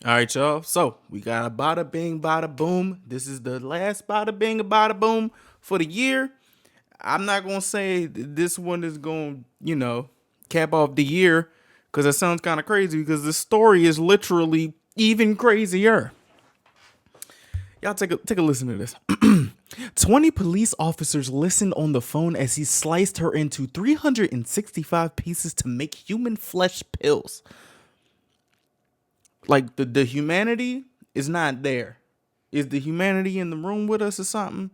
All right, y'all. So we got a bada bing, bada boom. This is the last bada bing, bada boom for the year. I'm not gonna say this one is gonna, cap off the year because that sounds kind of crazy. Because the story is literally even crazier. Y'all take a listen to this. 20 police officers listened on the phone as he sliced her into 365 pieces to make human flesh pills. Like the humanity is not there. Is the humanity in the room with us or something?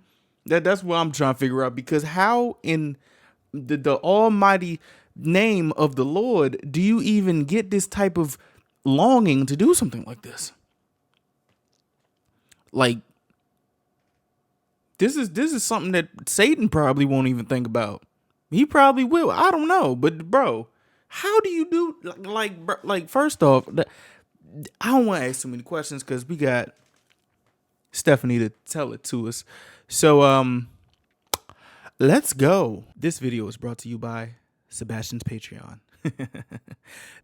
That's what I'm trying to figure out. Because how in the almighty name of the Lord do you even get this type of longing to do something like this? Like this is something that Satan probably won't even think about. He probably will. I don't know, but bro, how do you do like first off, I don't want to ask too many questions because we got Stephanie to tell it to us. So let's go. This video is brought to you by Sebastian's Patreon.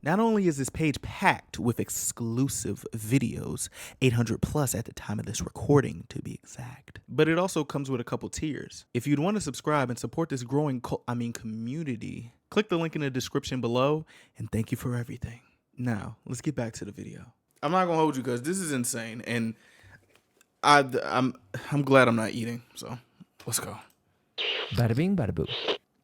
Not only is this page packed with exclusive videos, 800 plus at the time of this recording to be exact, but it also comes with a couple tiers. If you'd want to subscribe and support this growing community, click the link in the description below, and thank you for everything. Now, let's get back to the video. I'm not gonna hold you guys. This is insane, and I'm glad I'm not eating. So let's go. Bada bing, bada boo.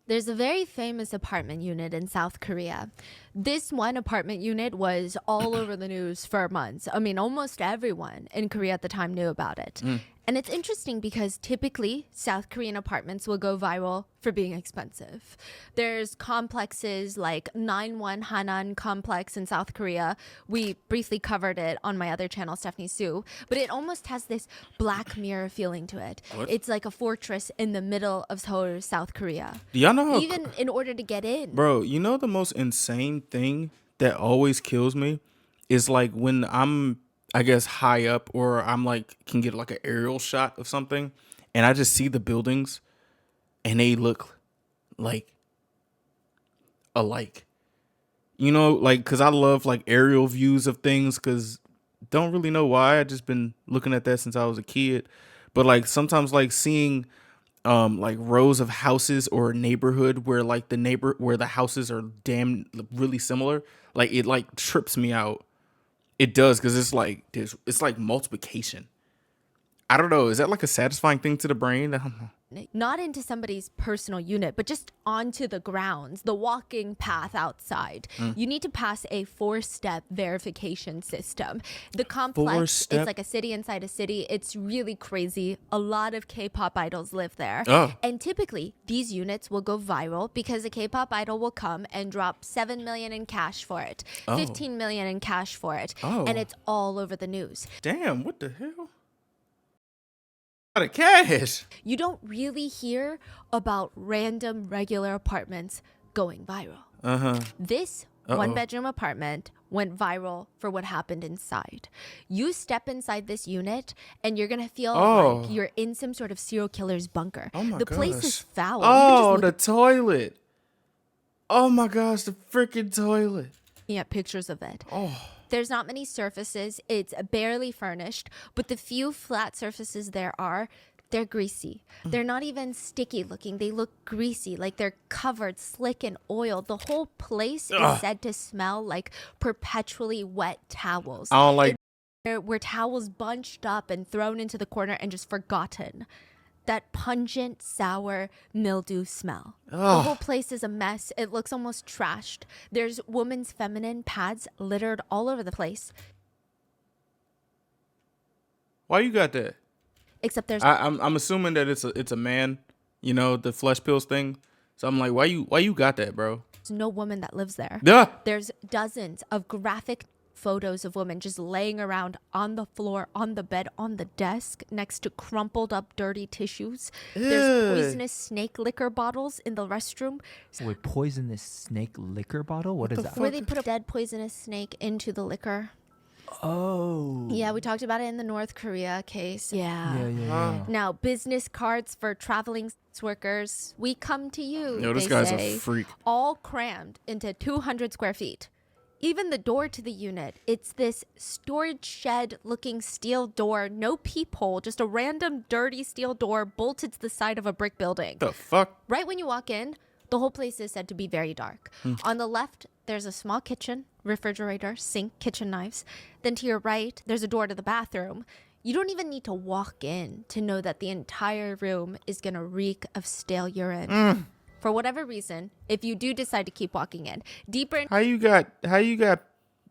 There's a very famous apartment unit in South Korea. This one apartment unit was all over the news for months. I mean, almost everyone in Korea at the time knew about it. And it's interesting because typically South Korean apartments will go viral for being expensive. There's complexes like 9-1 Hanan complex in South Korea. We briefly covered it on my other channel, Stephanie Sue, but it almost has this Black Mirror feeling to it. What? It's like a fortress in the middle of Seoul, South Korea. Do y'all know how, Even in order to get in. bro, you know the most insane thing that always kills me is like when I'm, I guess, high up or I'm like can get like an aerial shot of something and I just see the buildings and they look like alike. You know, like cuz I love like aerial views of things cuz don't really know why. I just been looking at that since I was a kid. But like sometimes like seeing like rows of houses or a neighborhood where like the houses are damn really similar, like it like trips me out. It does because it's like multiplication. I don't know. Is that like a satisfying thing to the brain? I don't know. Not into somebody's personal unit, but just onto the grounds, the walking path outside. You need to pass a 4-step verification system. The complex is like a city inside a city. It's really crazy. A lot of K-pop idols live there. Oh. And typically, these units will go viral because a K-pop idol will come and drop 7 million in cash for it, 15 million in cash for it, and it's all over the news. Damn, what the hell? Out of cash. You don't really hear about random regular apartments going viral. This one-bedroom apartment went viral for what happened inside. You step inside this unit and you're gonna feel like you're in some sort of serial killer's bunker. Oh my the gosh. place is foul. Oh, the toilet. Oh my gosh, the freaking toilet. At pictures of it. There's not many surfaces. It's barely furnished, but the few flat surfaces there are, they're greasy. They're not even sticky looking. They look greasy, like they're covered slick in oil. The whole place is said to smell like perpetually wet towels. I don't like There were towels bunched up and thrown into the corner and just forgotten. That pungent, sour mildew smell. The whole place is a mess. It looks almost trashed. There's women's feminine pads littered all over the place. Why you got that? Except there's I'm assuming that it's a man, you know, the flesh pills thing. So I'm like, why you got that, bro? no woman that lives there. Yeah. There's dozens of graphic photos of women just laying around on the floor, on the bed, on the desk, next to crumpled up dirty tissues. There's poisonous snake liquor bottles in the restroom. Wait, poisonous snake liquor bottle? What is that? Where they put a dead poisonous snake into the liquor. Oh. Yeah, we talked about it in the North Korea case. Yeah. Now, business cards for traveling sex workers. We come to you, Yo, this they guy's say, a freak. all crammed into 200 square feet. Even the door to the unit, it's this storage shed looking steel door, no peephole, just a random dirty steel door bolted to the side of a brick building. The fuck? Right when you walk in, the whole place is said to be very dark. On the left, there's a small kitchen, refrigerator, sink, kitchen knives. Then to your right, there's a door to the bathroom. You don't even need to walk in to know that the entire room is going to reek of stale urine. For whatever reason, if you do decide to keep walking in, deeper How you got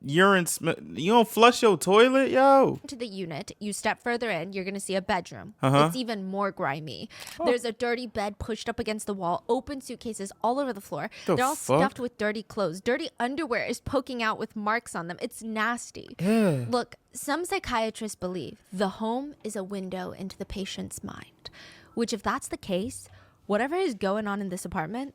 urine you don't flush your toilet, yo? into the unit, you step further in, you're going to see a bedroom. Uh-huh. It's even more grimy. There's a dirty bed pushed up against the wall, open suitcases all over the floor. They're all fuck? stuffed with dirty clothes. Dirty underwear is poking out with marks on them. It's nasty. Yeah. Look, some psychiatrists believe the home is a window into the patient's mind, which if that's the case, whatever is going on in this apartment,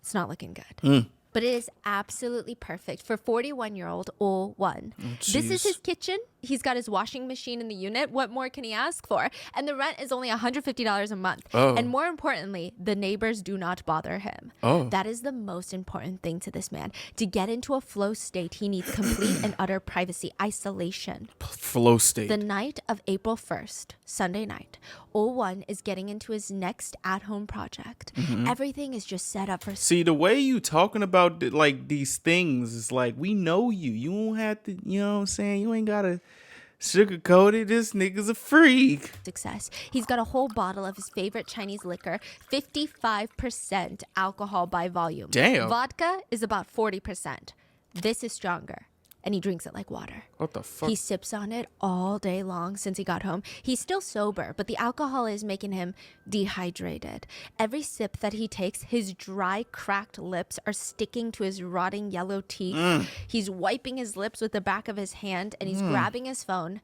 it's not looking good. But it is absolutely perfect for 41-year-old Oh Won. This is jeez. his kitchen. He's got his washing machine in the unit. What more can he ask for? And the rent is only $150 a month. Oh. And more importantly, the neighbors do not bother him. Oh. That is the most important thing to this man. To get into a flow state, he needs complete and utter privacy, isolation. Flow state. The night of April 1st, Sunday night, Oh Won is getting into his next at-home project. Everything is just set up for See, the way you talking about like these things is like, we know you. You don't have to, you know what I'm saying? You ain't gotta sugarcoat it. This nigga's a freak. success. He's got a whole bottle of his favorite Chinese liquor, 55% alcohol by volume. Damn. Vodka is about 40%. This is stronger, and he drinks it like water. What the fuck? He sips on it all day long since he got home. He's still sober, but the alcohol is making him dehydrated. Every sip that he takes, his dry, cracked lips are sticking to his rotting yellow teeth. He's wiping his lips with the back of his hand, and he's grabbing his phone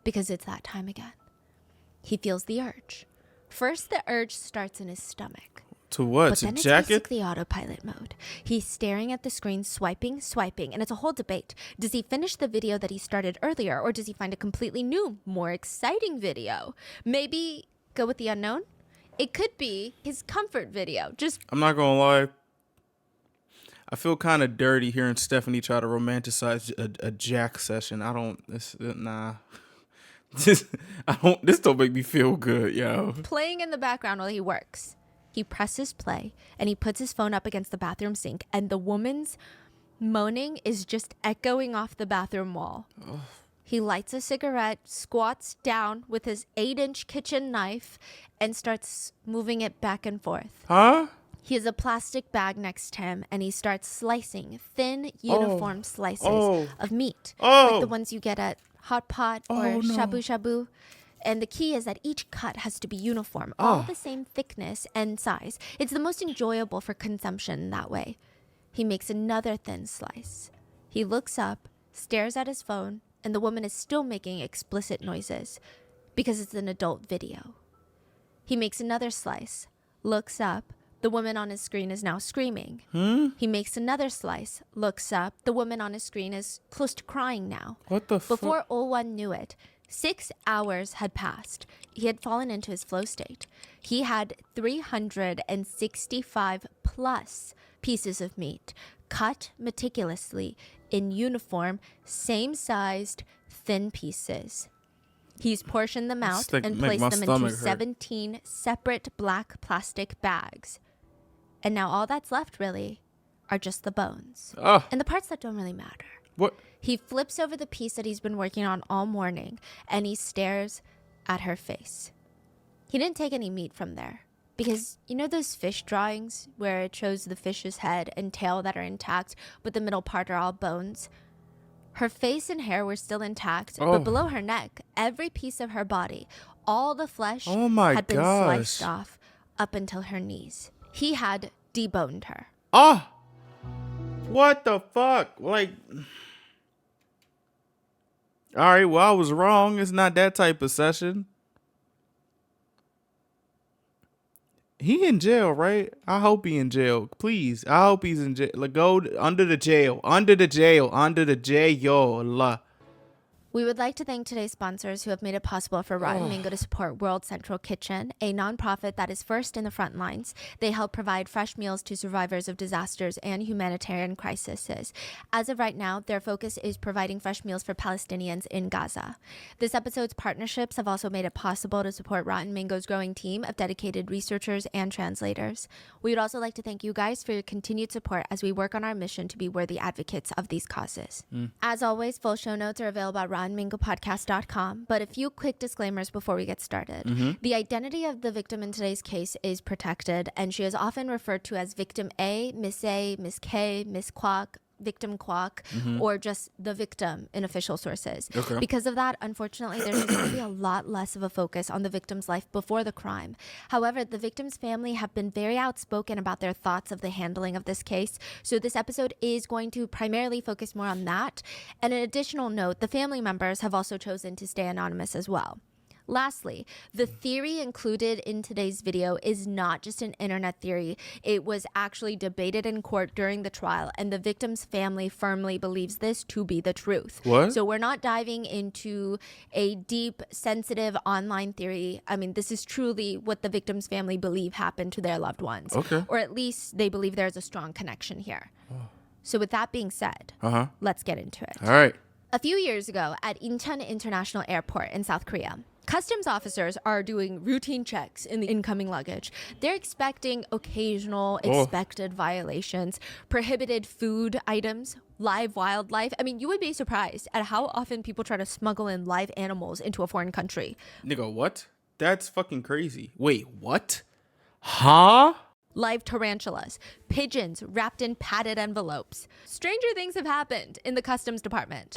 because it's that time again. He feels the urge. First, the urge starts in his stomach. To what? But To then it's jacket? basically autopilot mode. He's staring at the screen, swiping, and it's a whole debate. Does he finish the video that he started earlier, or does he find a completely new, more exciting video? Maybe go with the unknown? It could be his comfort video. Just I'm not gonna lie. I feel kind of dirty hearing Stephanie try to romanticize a jack session. I don't. Nah. This don't make me feel good, yo. playing in the background while he works. He presses play, and he puts his phone up against the bathroom sink, and the woman's moaning is just echoing off the bathroom wall. He lights a cigarette, squats down with his 8-inch kitchen knife, and starts moving it back and forth. Huh? He has a plastic bag next to him, and he starts slicing thin, uniform slices of meat, like the ones you get at Hot Pot or Shabu Shabu. And the key is that each cut has to be uniform, all the same thickness and size. It's the most enjoyable for consumption that way. He makes another thin slice. He looks up, stares at his phone, and the woman is still making explicit noises because it's an adult video. He makes another slice, looks up. The woman on his screen is now screaming. He makes another slice, looks up. The woman on his screen is close to crying now. What the fuck? Before Oh Won knew it, 6 hours had passed. He had fallen into his flow state. He had 365 plus pieces of meat, cut meticulously in uniform, same-sized, thin pieces. He's portioned them out like and make placed my them into stomach hurt. 17 separate black plastic bags. And now all that's left, really, are just the bones. And the parts that don't really matter. What? He flips over the piece that he's been working on all morning, and he stares at her face. He didn't take any meat from there, because you know those fish drawings where it shows the fish's head and tail that are intact, but the middle part are all bones? Her face and hair were still intact, but below her neck, every piece of her body, all the flesh had been sliced off up until her knees. He had deboned her. What the fuck? Like, all right, well, I was wrong. It's not that type of session. He in jail, right? I hope he in jail. Please, I hope he's in jail. Like, go under the jail. We would like to thank today's sponsors who have made it possible for Rotten Mango to support World Central Kitchen, a nonprofit that is first in the front lines. They help provide fresh meals to survivors of disasters and humanitarian crises. As of right now, their focus is providing fresh meals for Palestinians in Gaza. This episode's partnerships have also made it possible to support Rotten Mango's growing team of dedicated researchers and translators. We would also like to thank you guys for your continued support as we work on our mission to be worthy advocates of these causes. As always, full show notes are available at RottenMangoPodcast.com, but a few quick disclaimers before we get started. The identity of the victim in today's case is protected, and she is often referred to as Victim A, Miss K, Miss Kwok, Victim Kwok, or just the victim in official sources. Okay. Because of that, unfortunately, there's going to be a lot less of a focus on the victim's life before the crime. However, the victim's family have been very outspoken about their thoughts of the handling of this case, so this episode is going to primarily focus more on that. And an additional note, the family members have also chosen to stay anonymous as well. Lastly, the theory included in today's video is not just an internet theory. It was actually debated in court during the trial, and the victim's family firmly believes this to be the truth. What? So we're not diving into a deep, sensitive online theory. I mean, this is truly what the victim's family believe happened to their loved ones. Okay. Or at least they believe there's a strong connection here. So with that being said, let's get into it. All right. A few years ago at Incheon International Airport in South Korea, customs officers are doing routine checks in the incoming luggage. They're expecting occasional expected violations, prohibited food items, live wildlife. I mean, you would be surprised at how often people try to smuggle in live animals into a foreign country. Nigga, what? That's fucking crazy. Wait, what? Huh? Live tarantulas, pigeons wrapped in padded envelopes. Stranger things have happened in the customs department.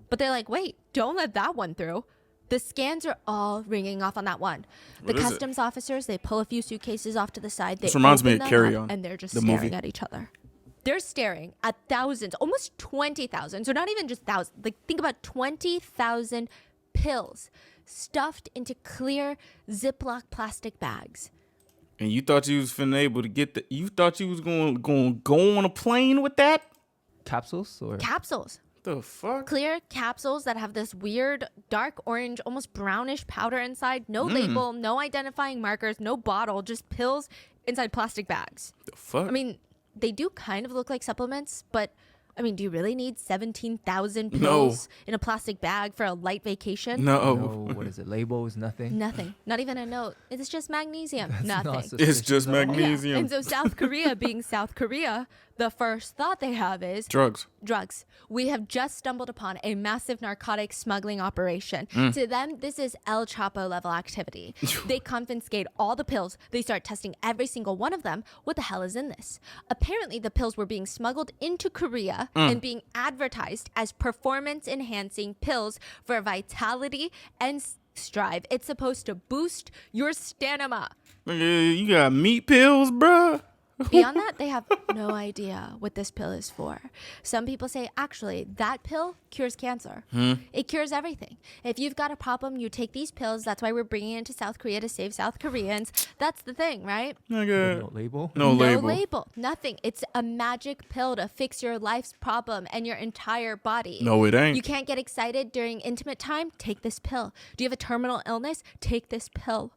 But they're like, wait, don't let that one through. The scans are all ringing off on that one. What the is it? customs officers, they pull a few suitcases off to the side. They This reminds me open of them Carry up, On, and they're just the staring movie. at each other. They're staring at thousands, almost 20,000. So not even just thousands. Like, think about 20,000 pills stuffed into clear Ziploc plastic bags. And you thought you was finna able to get the? You thought you was going to go on a plane with that? Capsules or Capsules. The fuck? Clear capsules that have this weird dark orange, almost brownish powder inside. No label, no identifying markers, no bottle, just pills inside plastic bags. The fuck? I mean, they do kind of look like supplements, but I mean, do you really need 17,000 pills in a plastic bag for a light vacation? no. what is it? Labels, nothing. Nothing. Not even a note. It's just magnesium. That's Nothing. not It's suspicious just at all. Yeah. magnesium. And so South Korea being South Korea, the first thought they have is Drugs. drugs. We have just stumbled upon a massive narcotic smuggling operation. To them, this is El Chapo level activity. They confiscate all the pills. They start testing every single one of them. What the hell is in this? Apparently, the pills were being smuggled into Korea and being advertised as performance-enhancing pills for vitality and strive. It's supposed to boost your stamina. Nigga, you got meat pills, bruh? Beyond that, they have no idea what this pill is for. Some people say, actually, that pill cures cancer. It cures everything. If you've got a problem, you take these pills. That's why we're bringing it into South Korea to save South Koreans. That's the thing, right? Nigga. No label. No label. label. Nothing. It's a magic pill to fix your life's problem and your entire body. No, it ain't. You can't get excited during intimate time? Take this pill. Do you have a terminal illness? Take this pill.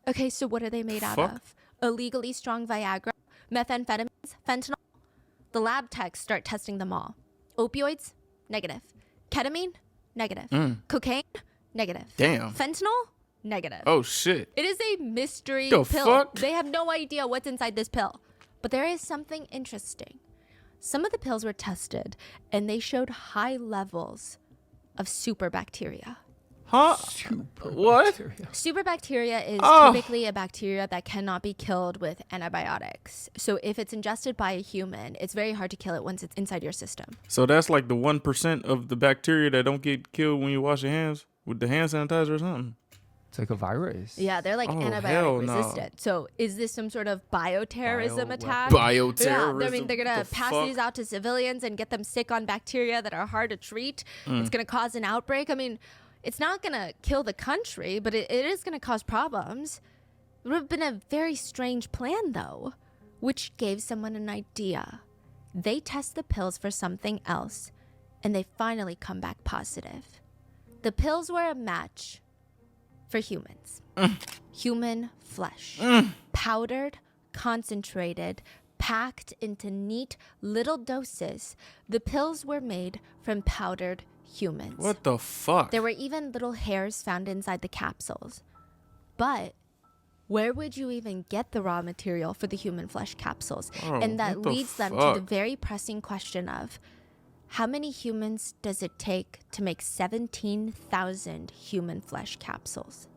Okay, so what are they made out Fuck. of? Illegally strong Viagra, methamphetamines, fentanyl. The lab techs start testing them all. Opioids? Negative. Ketamine? Negative. Cocaine? Negative. Damn. Fentanyl? Negative. Oh, shit. It is a mystery The pill. fuck? They have no idea what's inside this pill. But there is something interesting. Some of the pills were tested, and they showed high levels of superbacteria. Huh? What? Superbacteria is Oh. typically a bacteria that cannot be killed with antibiotics. So if it's ingested by a human, it's very hard to kill it once it's inside your system. So that's like the 1% of the bacteria that don't get killed when you wash your hands with the hand sanitizer or something. It's like a virus. Yeah, they're like Oh, hell antibiotic no. resistant. So is this some sort of bioterrorism Bioweapon. attack? Bioterrorism. Yeah, I mean, they're going to The pass fuck? these out to civilians and get them sick on bacteria that are hard to treat. It's going to cause an outbreak. I mean, it's not going to kill the country, but it is going to cause problems. It would have been a very strange plan, though, which gave someone an idea. They test the pills for something else, and they finally come back positive. The pills were a match for humans. Human flesh. Powdered, concentrated, packed into neat little doses. The pills were made from powdered humans. What the fuck? There were even little hairs found inside the capsules. But where would you even get the raw material for the human flesh capsules? Oh, and that what the leads them to fuck? the very pressing question of, how many humans does it take to make 17,000 human flesh capsules?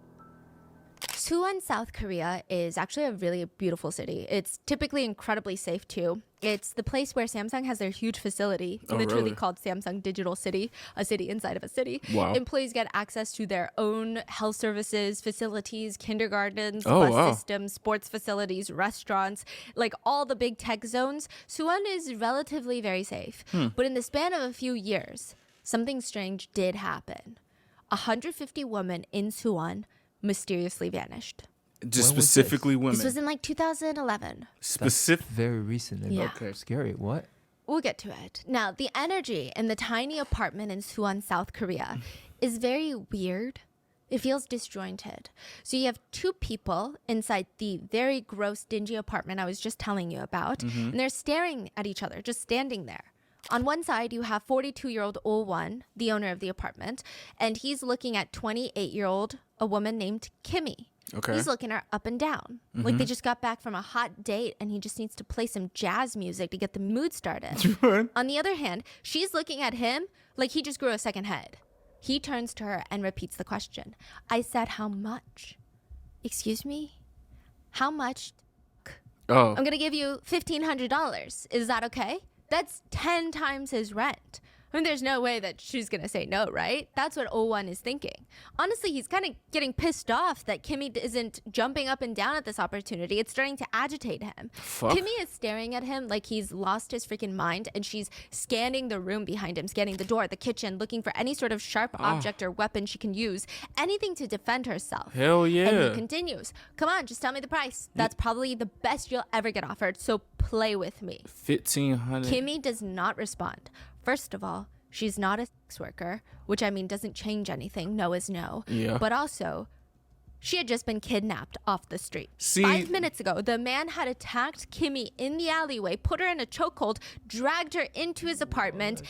Suwon, South Korea is actually a really beautiful city. It's typically incredibly safe too. It's the place where Samsung has their huge facility, Oh, literally really? called Samsung Digital City, a city inside of a city. Wow. Employees get access to their own health services, facilities, kindergartens, Oh, bus wow. systems, sports facilities, restaurants, like all the big tech zones. Suwon is relatively very safe. But in the span of a few years, something strange did happen. 150 women in Suwon mysteriously vanished. Just When was specifically women. This was in like 2011. Specific. Very recent and Yeah. Okay. scary. What? We'll get to it. Now, the energy in the tiny apartment in Suwon, South Korea is very weird. It feels disjointed. So you have two people inside the very gross, dingy apartment I was just telling you about, and they're staring at each other, just standing there. On one side, you have 42-year-old Oh-won, the owner of the apartment, and he's looking at 28-year-old, a woman named Kimmy. Okay. He's looking her up and down. Like they just got back from a hot date and he just needs to play some jazz music to get the mood started. On the other hand, she's looking at him like he just grew a second head. He turns to her and repeats the question. I said, how much? Excuse me? How much? Oh. I'm going to give you $1,500. Is that okay? That's 10 times his rent. I mean, there's no way that she's going to say no, right? That's what Oh-won is thinking. Honestly, he's kind of getting pissed off that Kimmy isn't jumping up and down at this opportunity. It's starting to agitate him. Fuck. Kimmy is staring at him like he's lost his freaking mind, and she's scanning the room behind him, scanning the door, the kitchen, looking for any sort of sharp object or weapon she can use, anything to defend herself. Hell yeah. And he continues, come on, just tell me the price. That's probably the best you'll ever get offered, so play with me. 1,500. Kimmy does not respond. First of all, she's not a sex worker, which I mean doesn't change anything. No is no. Yeah. But also, she had just been kidnapped off the street. See- 5 minutes ago, the man had attacked Kimmy in the alleyway, put her in a chokehold, dragged her into his apartment.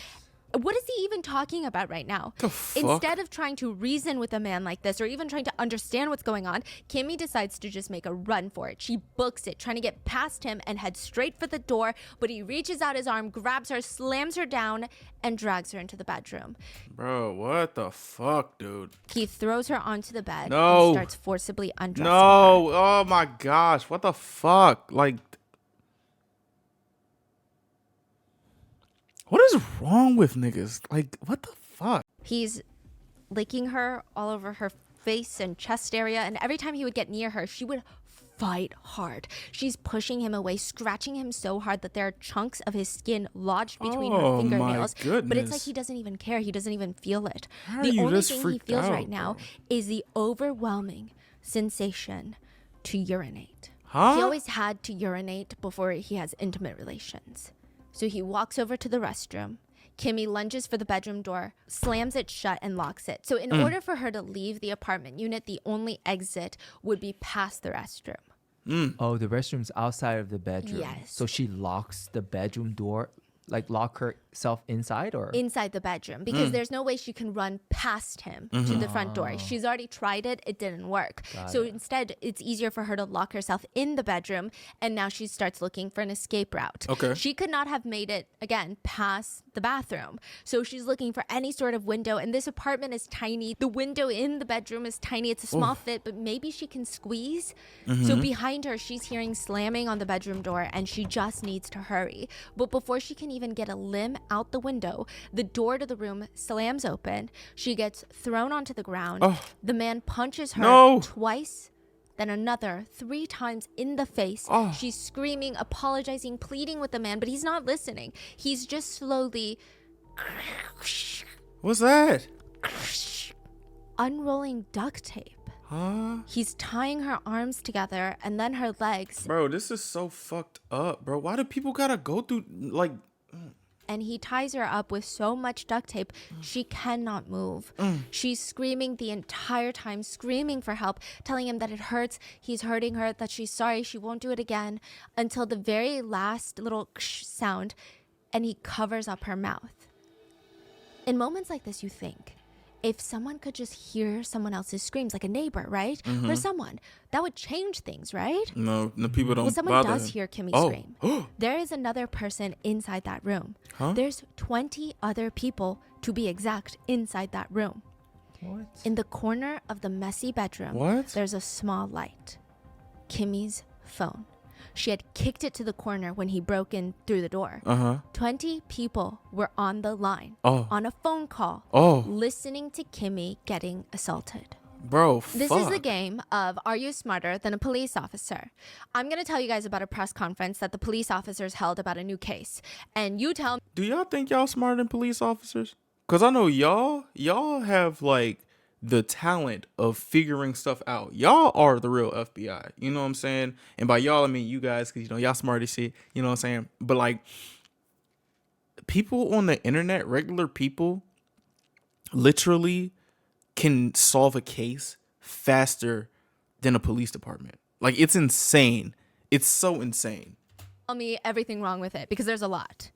What is he even talking about right now? The fuck? Instead of trying to reason with a man like this or even trying to understand what's going on, Kimmy decides to just make a run for it. She books it, trying to get past him and head straight for the door, but he reaches out his arm, grabs her, slams her down, and drags her into the bedroom. Bro, what the fuck, dude? He throws her onto the bed No. and starts forcibly undressing her. No. Oh my gosh. What the fuck? Like, what is wrong with niggas? Like, what the fuck? He's licking her all over her face and chest area, and every time he would get near her, she would fight hard. She's pushing him away, scratching him so hard that there are chunks of his skin lodged between Oh, her my fingernails. But it's like goodness. he doesn't even care. He doesn't even feel it. How are The you only this thing he freaked feels out, right now bro? is the overwhelming sensation to urinate. Huh? He always had to urinate before he has intimate relations. So he walks over to the restroom. Kimmy lunges for the bedroom door, slams it shut, and locks it. So in order for her to leave the apartment unit, the only exit would be past the restroom. Oh, the restroom's outside of the bedroom. Yes. So she locks the bedroom door, like lock herself inside, or Inside the bedroom, because there's no way she can run past him to the front door. She's already tried it. It didn't work. So instead, it's easier for her to lock herself in the bedroom, and now she starts looking for an escape route. Okay. She could not have made it, again, past the bathroom. So she's looking for any sort of window, and this apartment is tiny. The window in the bedroom is tiny. It's a small fit, but maybe she can squeeze. So behind her, she's hearing slamming on the bedroom door, and she just needs to hurry. But before she can even get a limb out the window, the door to the room slams open. She gets thrown onto the ground. The man punches her No. twice, then another 3 times in the face. She's screaming, apologizing, pleading with the man, but he's not listening. He's just slowly What's that? unrolling duct tape. Huh? He's tying her arms together and then her legs. Bro, this is so fucked up, bro. Why do people gotta go through, like... and he ties her up with so much duct tape she cannot move. She's screaming the entire time, screaming for help, telling him that it hurts, he's hurting her, that she's sorry, she won't do it again, until the very last little sound, and he covers up her mouth. In moments like this, you think, if someone could just hear someone else's screams, like a neighbor, right? Or someone, that would change things, right? No, the people don't Well, someone bother does him. hear Kimmy Oh. scream. There is another person inside that room. Huh? There's 20 other people, to be exact, inside that room. What? In the corner of the messy bedroom, What? there's a small light. Kimmy's phone. She had kicked it to the corner when he broke in through the door. 20 people were on the line, on a phone call, listening to Kimmy getting assaulted. Bro, This fuck. is the game of are you smarter than a police officer? I'm going to tell you guys about a press conference that the police officers held about a new case. And you tell me. Do y'all think y'all smarter than police officers? Because I know y'all have like the talent of figuring stuff out. Y'all are the real FBI. You know what I'm saying? And by y'all, I mean you guys, because, you know, y'all smart as shit. You know what I'm saying? But like, people on the internet, regular people, literally can solve a case faster than a police department. Like, it's insane. It's so insane. Tell me everything wrong with it, because there's a lot.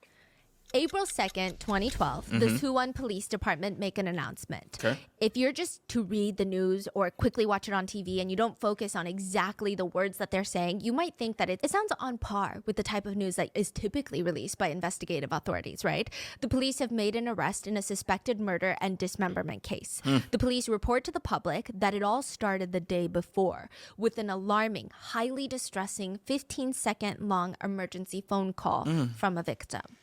April 2nd, 2012, the Suwon Police Department make an announcement. Okay. If you're just to read the news or quickly watch it on TV and you don't focus on exactly the words that they're saying, you might think that it sounds on par with the type of news that is typically released by investigative authorities, right? The police have made an arrest in a suspected murder and dismemberment case. The police report to the public that it all started the day before with an alarming, highly distressing 15-second long emergency phone call from a victim.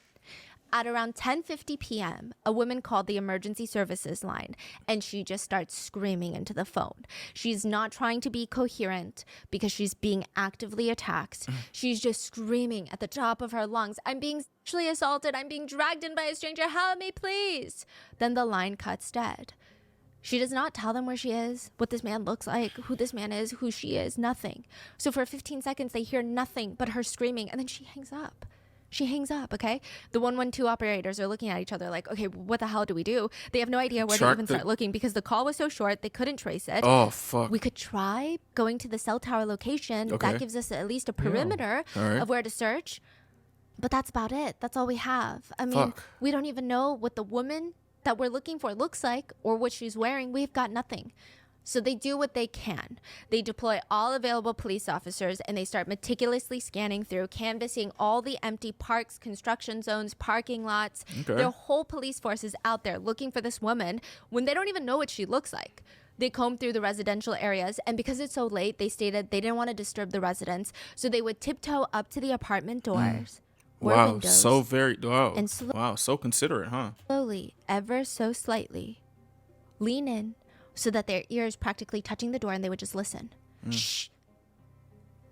At around 10:50 p.m., a woman called the emergency services line, and she just starts screaming into the phone. She's not trying to be coherent because she's being actively attacked. She's just screaming at the top of her lungs, "I'm being sexually assaulted. I'm being dragged in by a stranger. Help me, please." Then the line cuts dead. She does not tell them where she is, what this man looks like, who this man is, who she is, nothing. So for 15 seconds, they hear nothing but her screaming, and then she hangs up. She hangs up, okay? The 112 operators are looking at each other like, okay, what the hell do we do? They have no idea where to even start looking because the call was so short, they couldn't trace it. Oh, fuck. We could try going to the cell tower location. Okay. That gives us at least a perimeter of where to search. But that's about it. That's all we have. I mean, we don't even know what the woman that we're looking for looks like or what she's wearing. We've got nothing. So they do what they can. They deploy all available police officers and they start meticulously scanning through, canvassing all the empty parks, construction zones, parking lots. Okay. Their whole police force is out there looking for this woman when they don't even know what she looks like. They comb through the residential areas, and because it's so late, they stated they didn't want to disturb the residents, so they would tiptoe up to the apartment doors. Wow, Windows, so very, wow. and Wow, so considerate, huh? slowly, ever so slightly, lean in so that their ears practically touching the door and they would just listen. Shh.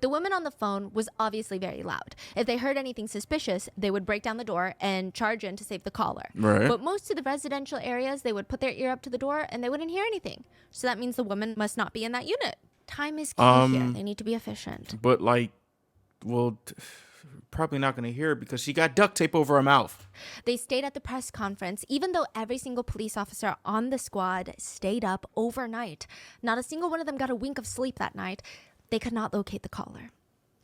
The woman on the phone was obviously very loud. If they heard anything suspicious, they would break down the door and charge in to save the caller. Right. But most of the residential areas, they would put their ear up to the door and they wouldn't hear anything. So that means the woman must not be in that unit. Time is key here. They need to be efficient. But like, well, probably not going to hear it because she got duct tape over her mouth. They stayed at the press conference, even though every single police officer on the squad stayed up overnight. Not a single one of them got a wink of sleep that night. They could not locate the caller.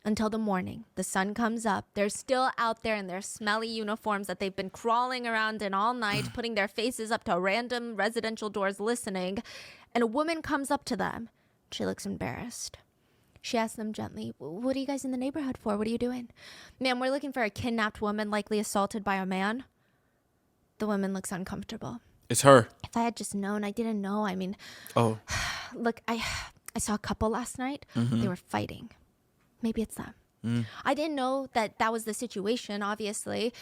Until the morning, the sun comes up. They're still out there in their smelly uniforms that they've been crawling around in all night, putting their faces up to random residential doors listening. And a woman comes up to them. She looks embarrassed. She asks them gently, "What are you guys in the neighborhood for? What are you doing?" "Ma'am, we're looking for a kidnapped woman likely assaulted by a man." The woman looks uncomfortable. It's her. "If I had just known, I didn't know. I mean, Oh, look, I saw a couple last night. They were fighting. Maybe it's them. I didn't know that that was the situation, obviously.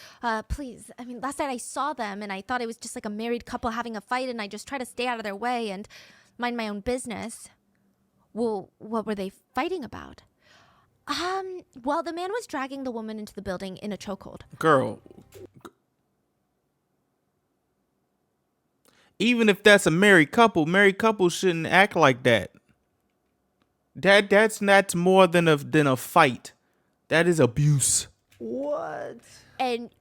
Please, I mean, last night I saw them and I thought it was just like a married couple having a fight and I just tried to stay out of their way and mind my own business." "Well, what were they fighting about?" Well, the man was dragging the woman into the building in a chokehold." girl. Even if that's a married couple shouldn't act like that. That's more than a fight. That is abuse. What? And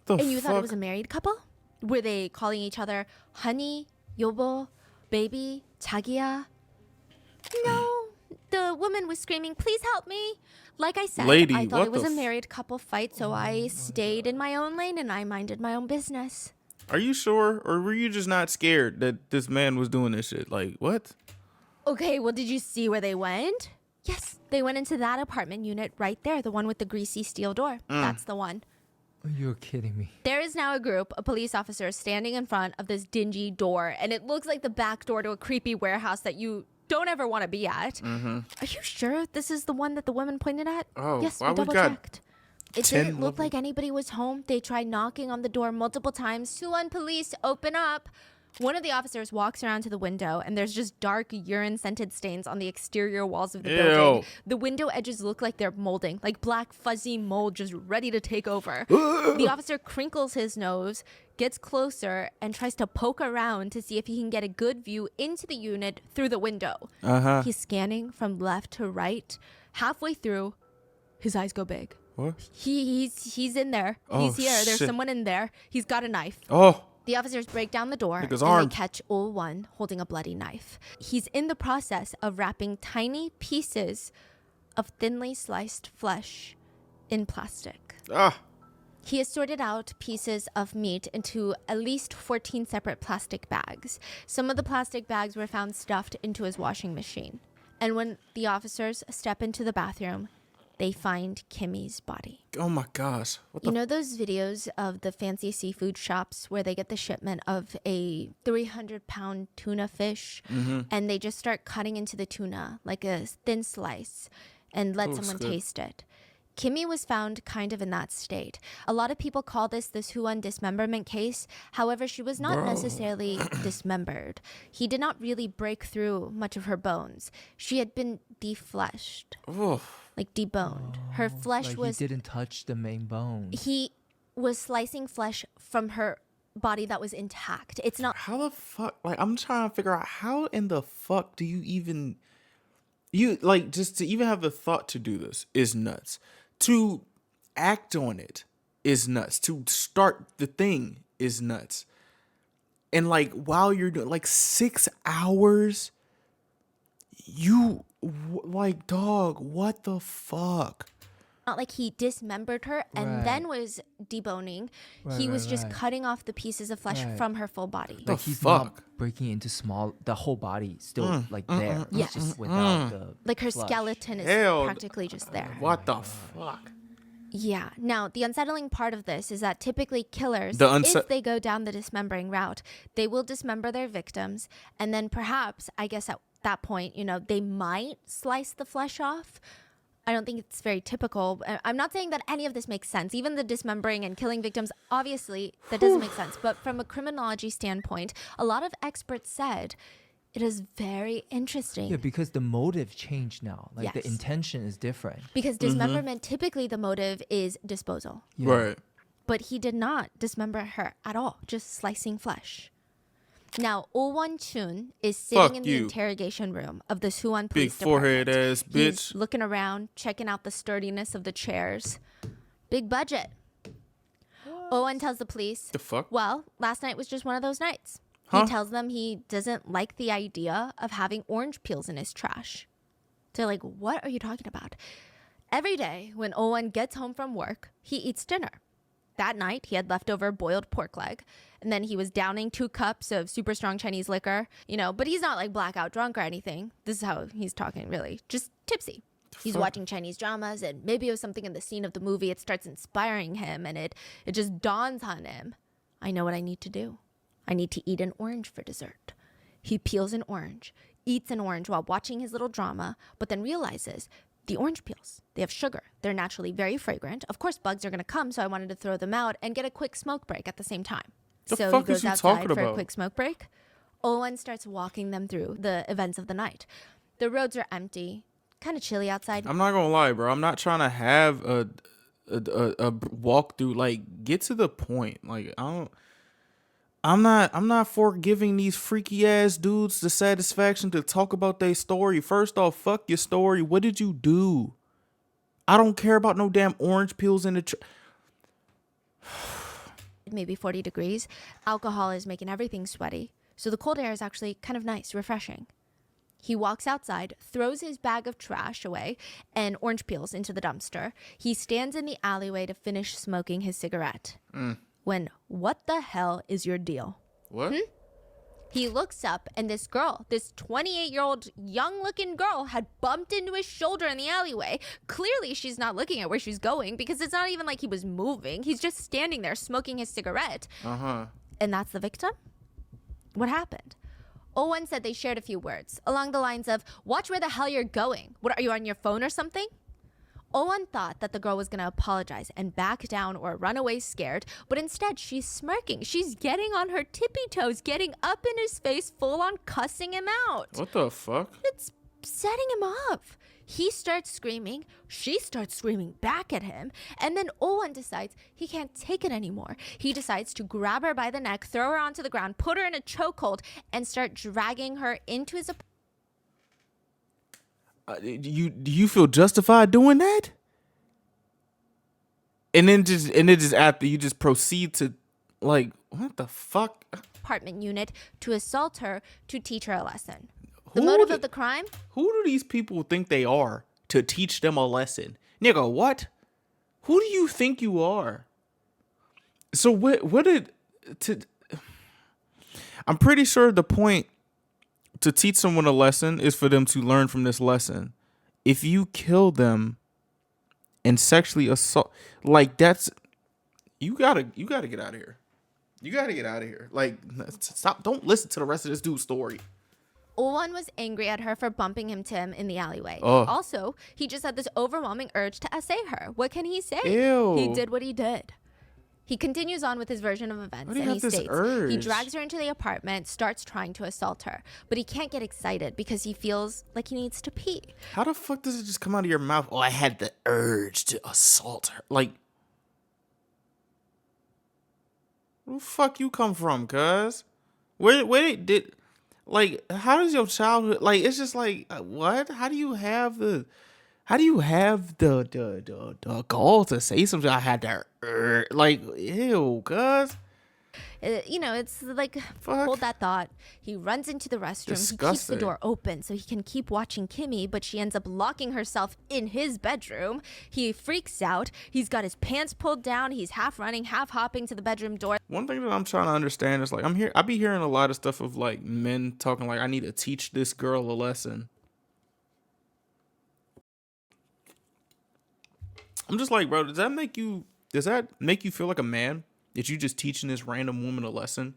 The And you fuck? thought it was a married couple? Were they calling each other honey, yobo, baby, 자기야? No. The woman was screaming, please help me. Like I said, Lady, I thought what it was the a married couple fight, so I stayed in my own lane and I minded my own business. Are you sure? Or were you just not scared that this man was doing this shit? Like, what? Okay, well, did you see where they went? Yes, they went into that apartment unit right there, the one with the greasy steel door. That's the one. You're kidding me. There is now a group of police officers standing in front of this dingy door, and it looks like the back door to a creepy warehouse that you don't ever want to be at. Are you sure this is the one that the woman pointed at? Oh, yes, why we we double got checked. It 10 didn't look level- like anybody was home. They tried knocking on the door multiple times. Suwon police, open up. One of the officers walks around to the window, and there's just dark urine-scented stains on the exterior walls of the building. The window edges look like they're molding, like black fuzzy mold just ready to take over. The officer crinkles his nose, gets closer, and tries to poke around to see if he can get a good view into the unit through the window. He's scanning from left to right. Halfway through, his eyes go big. What? He's in there. Oh, He's here. There's shit. someone in there. He's got a knife. Oh, The officers break down the door Nigga's and armed. they catch Oh-won holding a bloody knife. He's in the process of wrapping tiny pieces of thinly sliced flesh in plastic. ah. He has sorted out pieces of meat into at least 14 separate plastic bags. Some of the plastic bags were found stuffed into his washing machine. And when the officers step into the bathroom, they find Kimmy's body. Oh my gosh. What the You know those videos of the fancy seafood shops where they get the shipment of a 300-pound tuna fish and they just start cutting into the tuna like a thin slice and let someone good. taste it? Kimmy was found kind of in that state. A lot of people call this the Suwon dismemberment case. However, she was not necessarily dismembered. He did not really break through much of her bones. She had been defleshed, Oh, like deboned. Her flesh Like was he didn't touch the main bone. he was slicing flesh from her body that was intact. It's not how the fuck? Like, I'm trying to figure out how in the fuck do you even, you like, just to even have the thought to do this is nuts. To act on it is nuts. To start the thing is nuts. And like, while you're doing like 6 hours, like, dog, what the fuck? not like he dismembered her and Right. then was deboning. He was just right. cutting off the pieces of flesh Right. from her full body. The Like he's fuck? not breaking into small. The whole body still like there. Yeah. It's just without the Like her flesh. skeleton is Hell, practically just there. What the fuck? Yeah. Now, the unsettling part of this is that typically killers, The if they go down the dismembering route, they will dismember their victims. And then perhaps, I guess at that point, they might slice the flesh off. I don't think it's very typical. I'm not saying that any of this makes sense. Even the dismembering and killing victims, obviously, that doesn't make sense. But from a criminology standpoint, a lot of experts said it is very interesting. Yeah, because the motive changed now. Like Yes. the intention is different. Because dismemberment, typically the motive is disposal. Yeah. Right. But he did not dismember her at all, just slicing flesh. Now, Oh Won-chun is sitting Fuck in you. the interrogation room of the Suwon Big Police forehead Department. ass He's bitch. looking around, checking out the sturdiness of the chairs. Big budget. Owen tells the police, The fuck? well, last night was just one of those nights. Huh? He tells them he doesn't like the idea of having orange peels in his trash. They're like, what are you talking about? Every day when Owen gets home from work, he eats dinner. That night, he had leftover boiled pork leg, and then he was downing 2 cups of super strong Chinese liquor, but he's not like blackout drunk or anything. This is how he's talking, really. Just tipsy. He's fuck? watching Chinese dramas, and maybe it was something in the scene of the movie. It starts inspiring him, and it just dawns on him. I know what I need to do. I need to eat an orange for dessert. He peels an orange, eats an orange while watching his little drama, but then realizes the orange peels, they have sugar. They're naturally very fragrant. Of course, bugs are going to come, so I wanted to throw them out and get a quick smoke break at the same time. The So fuck he is goes you outside talking for a about? quick smoke break. Owen starts walking them through the events of the night. The roads are empty, kind of chilly outside. I'm not gonna lie, bro. I'm not trying to have a walkthrough. Like, get to the point. Like, I'm not for giving these freaky ass dudes the satisfaction to talk about their story. First off, fuck your story. What did you do? I don't care about no damn orange peels in the maybe 40 degrees. Alcohol is making everything sweaty. So the cold air is actually kind of nice, refreshing. He walks outside, throws his bag of trash away and orange peels into the dumpster. He stands in the alleyway to finish smoking his cigarette. When, what the hell is your deal? What? He looks up and this girl, this 28-year-old young-looking girl had bumped into his shoulder in the alleyway. Clearly, she's not looking at where she's going because it's not even like he was moving. He's just standing there smoking his cigarette. And that's the victim? What happened? Owen said they shared a few words along the lines of, watch where the hell you're going. What, are you on your phone or something? Owen thought that the girl was going to apologize and back down or run away scared, but instead she's smirking. She's getting on her tippy toes, getting up in his face, full on cussing him out. What the fuck? It's setting him up. He starts screaming. She starts screaming back at him. And then Owen decides he can't take it anymore. He decides to grab her by the neck, throw her onto the ground, put her in a chokehold, and start dragging her into his apartment. Do you feel justified doing that? And then just after you just proceed to, like, what the fuck? Apartment unit to assault her to teach her a lesson. The motive of the crime? Who do these people think they are to teach them a lesson? Nigga, what? Who do you think you are? So I'm pretty sure the point to teach someone a lesson is for them to learn from this lesson. If you kill them and sexually assault, like, that's, you gotta get out of here. You gotta get out of here. Like, stop. Don't listen to the rest of this dude's story. Owen was angry at her for bumping into him in the alleyway. Oh. Also, he just had this overwhelming urge to essay her. What can he say? Ew. He did what he did. He continues on with his version of events, and he states he drags her into the apartment, starts trying to assault her, but he can't get excited because he feels like he needs to pee. How the fuck does it just come out of your mouth? Oh, I had the urge to assault her. Like, where the fuck you come from, cuz? Where did, like, how does your childhood, like, it's just like, what? How do you have the gall to say something? I had that, like, ew, cuz. It's like, hold that thought. He runs into the restroom. Disgusting. He keeps the door open so he can keep watching Kimmy, but she ends up locking herself in his bedroom. He freaks out. He's got his pants pulled down. He's half running, half hopping to the bedroom door. One thing that I'm trying to understand is, like, I be hearing a lot of stuff of, like, men talking like, I need to teach this girl a lesson. I'm just like, bro, does that make you feel like a man? That you just teaching this random woman a lesson?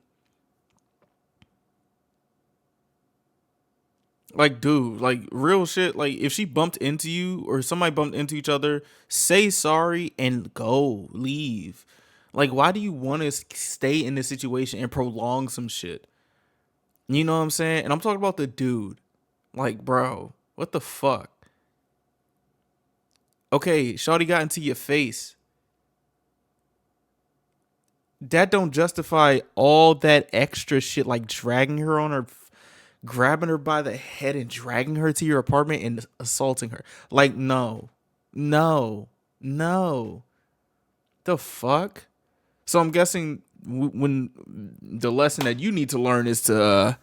Like, dude, like, real shit. Like, if she bumped into you or somebody bumped into each other, say sorry and go, leave. Like, why do you want to stay in this situation and prolong some shit? You know what I'm saying? And I'm talking about the dude. Like, bro, what the fuck? Okay, shawty got into your face. That don't justify all that extra shit, like dragging her on her, grabbing her by the head and dragging her to your apartment and assaulting her. Like, no. The fuck? So I'm guessing when the lesson that you need to learn is to,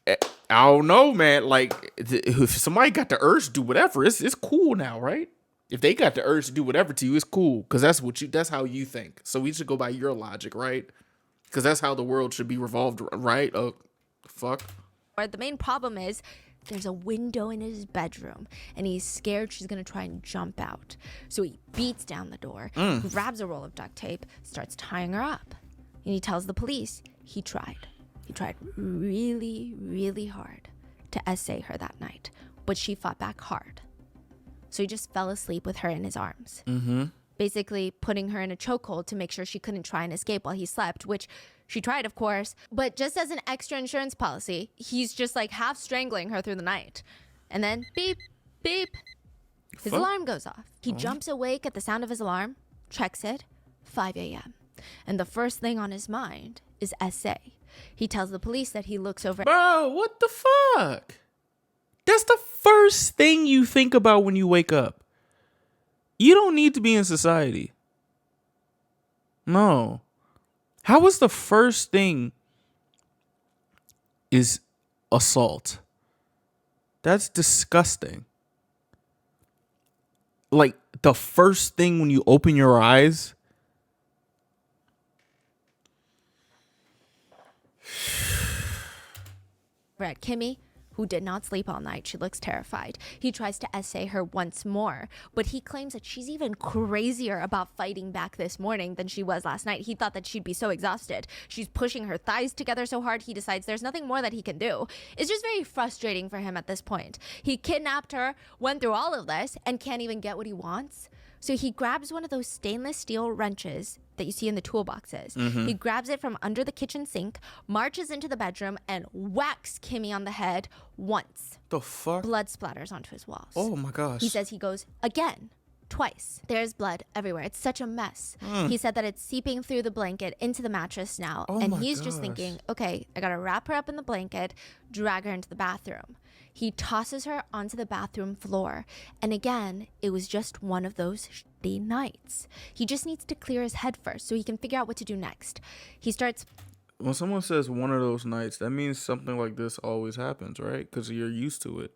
I don't know, man. Like, if somebody got the urge to do whatever, it's cool now, right? If they got the urge to do whatever to you, it's cool. Because that's how you think. So we should go by your logic, right? Because that's how the world should be revolved, right? Oh, fuck. The main problem is there's a window in his bedroom, and he's scared she's going to try and jump out. So he beats down the door, grabs a roll of duct tape, starts tying her up. And he tells the police he tried. He tried really, really hard to essay her that night, but she fought back hard. So he just fell asleep with her in his arms. Basically putting her in a chokehold to make sure she couldn't try and escape while he slept, which she tried, of course. But just as an extra insurance policy, he's just like half strangling her through the night. And then beep, beep, his alarm goes off. He jumps awake at the sound of his alarm, checks it, 5 a.m. And the first thing on his mind is essay. He tells the police that he looks over. Bro, what the fuck? That's the first thing you think about when you wake up. You don't need to be in society. No. How is the first thing is assault? That's disgusting. Like, the first thing when you open your eyes. We're at Kimmy, who did not sleep all night. She looks terrified. He tries to essay her once more, but he claims that she's even crazier about fighting back this morning than she was last night. He thought that she'd be so exhausted. She's pushing her thighs together so hard, he decides there's nothing more that he can do. It's just very frustrating for him at this point. He kidnapped her, went through all of this, and can't even get what he wants. So he grabs one of those stainless steel wrenches that you see in the toolboxes. He grabs it from under the kitchen sink, marches into the bedroom, and whacks Kimmy on the head once. The fuck? Blood splatters onto his walls. Oh my gosh. He says he goes again, twice. There's blood everywhere. It's such a mess. He said that it's seeping through the blanket into the mattress now. Oh and my he's just gosh. thinking, okay, I gotta wrap her up in the blanket, drag her into the bathroom. He tosses her onto the bathroom floor. And again, it was just one of those shitty nights. He just needs to clear his head first so he can figure out what to do next. He starts When someone says one of those nights, that means something like this always happens, right? Because you're used to it.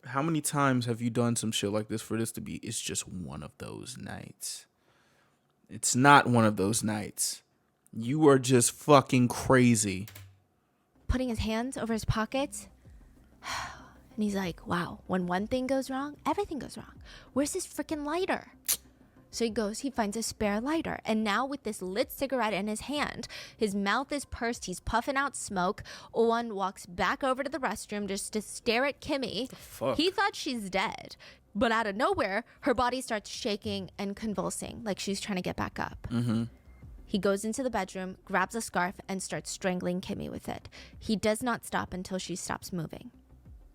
How many times have you done some shit like this for this to be, it's just one of those nights? It's not one of those nights. You are just fucking crazy. putting his hands over his pockets. And he's like, wow, when one thing goes wrong, everything goes wrong. Where's his freaking lighter? So he goes, he finds a spare lighter. And now with this lit cigarette in his hand, his mouth is pursed, he's puffing out smoke. Owen walks back over to the restroom just to stare at Kimmy. Fuck. He thought she's dead. But out of nowhere, her body starts shaking and convulsing like she's trying to get back up. Mm-hmm. He goes into the bedroom, grabs a scarf, and starts strangling Kimmy with it. He does not stop until she stops moving.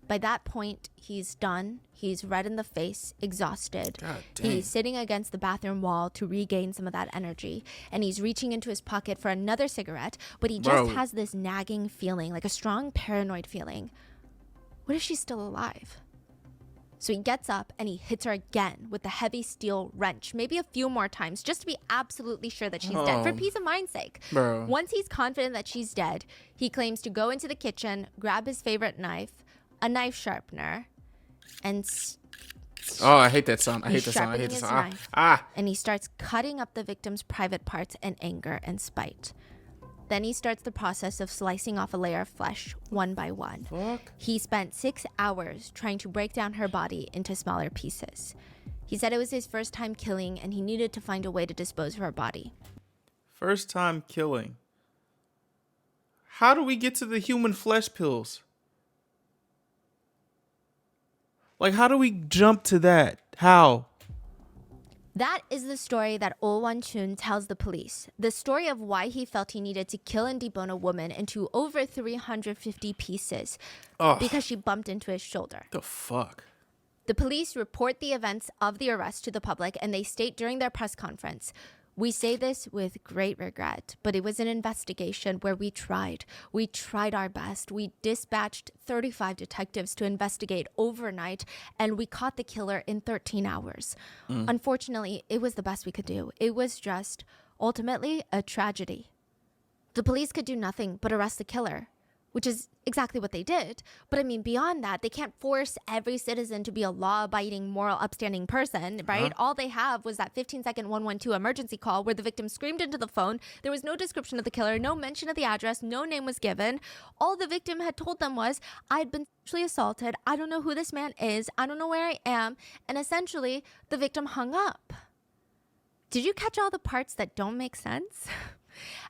By that point, he's done. He's red in the face, exhausted. God damn. He's sitting against the bathroom wall to regain some of that energy. And he's reaching into his pocket for another cigarette, but he just Bro. has this nagging feeling, like a strong paranoid feeling. What if she's still alive? So he gets up and he hits her again with the heavy steel wrench, maybe a few more times, just to be absolutely sure that she's dead, for peace of mind's sake. Bro. Once he's confident that she's dead, he claims to go into the kitchen, grab his favorite knife, a knife sharpener, and Oh, I hate that sound. I He's hate that sound. I hate sharpening that his sound. knife. Ah. he starts cutting up the victim's private parts in anger and spite. Then he starts the process of slicing off a layer of flesh one by one. Fuck. He spent 6 hours trying to break down her body into smaller pieces. He said it was his first time killing and he needed to find a way to dispose of her body. First time killing. How do we get to the human flesh pills? Like, how do we jump to that? How? That is the story that Oh Won-chun tells the police. The story of why he felt he needed to kill and debone a woman into over 350 pieces Ugh. because she bumped into his shoulder. The fuck? The police report the events of the arrest to the public and they state during their press conference, "We say this with great regret, but it was an investigation where we tried. We tried our best. We dispatched 35 detectives to investigate overnight, and we caught the killer in 13 hours. Unfortunately, it was the best we could do. It was just, ultimately, a tragedy." The police could do nothing but arrest the killer, which is exactly what they did. But I mean, beyond that, they can't force every citizen to be a law-abiding, moral, upstanding person, right? All they have was that 15-second 112 emergency call where the victim screamed into the phone. There was no description of the killer, no mention of the address, no name was given. All the victim had told them was, "I'd been sexually assaulted. I don't know who this man is. I don't know where I am." And essentially, the victim hung up. Did you catch all the parts that don't make sense?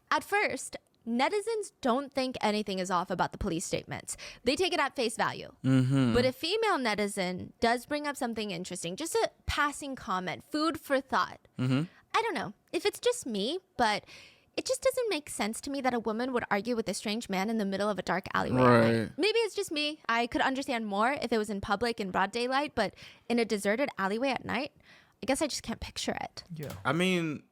At first, netizens don't think anything is off about the police statements. They take it at face value. But a female netizen does bring up something interesting. Just a passing comment, food for thought. I don't know if it's just me, but it just doesn't make sense to me that a woman would argue with a strange man in the middle of a dark alleyway at night. Right. Maybe it's just me. I could understand more if it was in public in broad daylight, but in a deserted alleyway at night, I guess I just can't picture it. Yeah. I mean,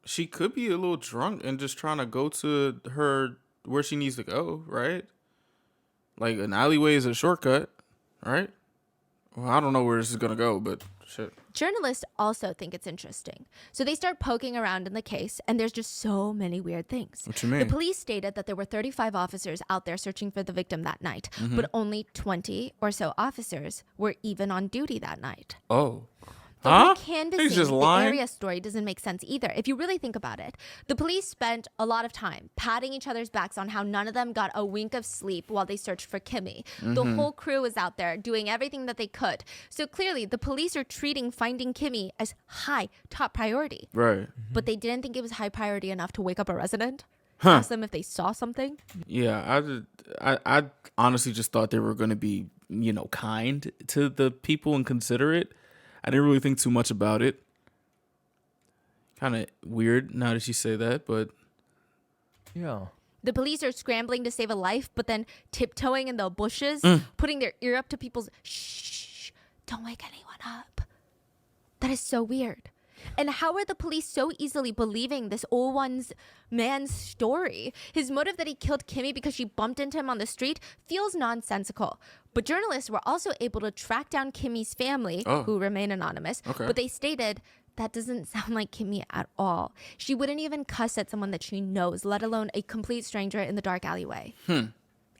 she could be a little drunk and just trying to go to her where she needs to go, right? Like, an alleyway is a shortcut, right? Well, I don't know where this is gonna go, but shit. Journalists also think it's interesting. So they start poking around in the case, and there's just so many weird things. What you mean? The police stated that there were 35 officers out there searching for the victim that night, but only 20 or so officers were even on duty that night. Oh. The Huh? canvassing He's just the lying? area story doesn't make sense either. If you really think about it, the police spent a lot of time patting each other's backs on how none of them got a wink of sleep while they searched for Kimmy. The whole crew was out there doing everything that they could. So clearly, the police are treating finding Kimmy as high, top priority. Right. But they didn't think it was high priority enough to wake up a resident, Huh. ask them if they saw something. Yeah, I honestly just thought they were going to be, kind to the people and considerate. I didn't really think too much about it. Kind of weird now that you say that, but Yeah. The police are scrambling to save a life, but then tiptoeing in the bushes, putting their ear up to people's shh, don't wake anyone up. That is so weird. And how are the police so easily believing this old man's story? His motive that he killed Kimmy because she bumped into him on the street feels nonsensical. But journalists were also able to track down Kimmy's family, who remain anonymous. Okay. But they stated that doesn't sound like Kimmy at all. She wouldn't even cuss at someone that she knows, let alone a complete stranger in the dark alleyway.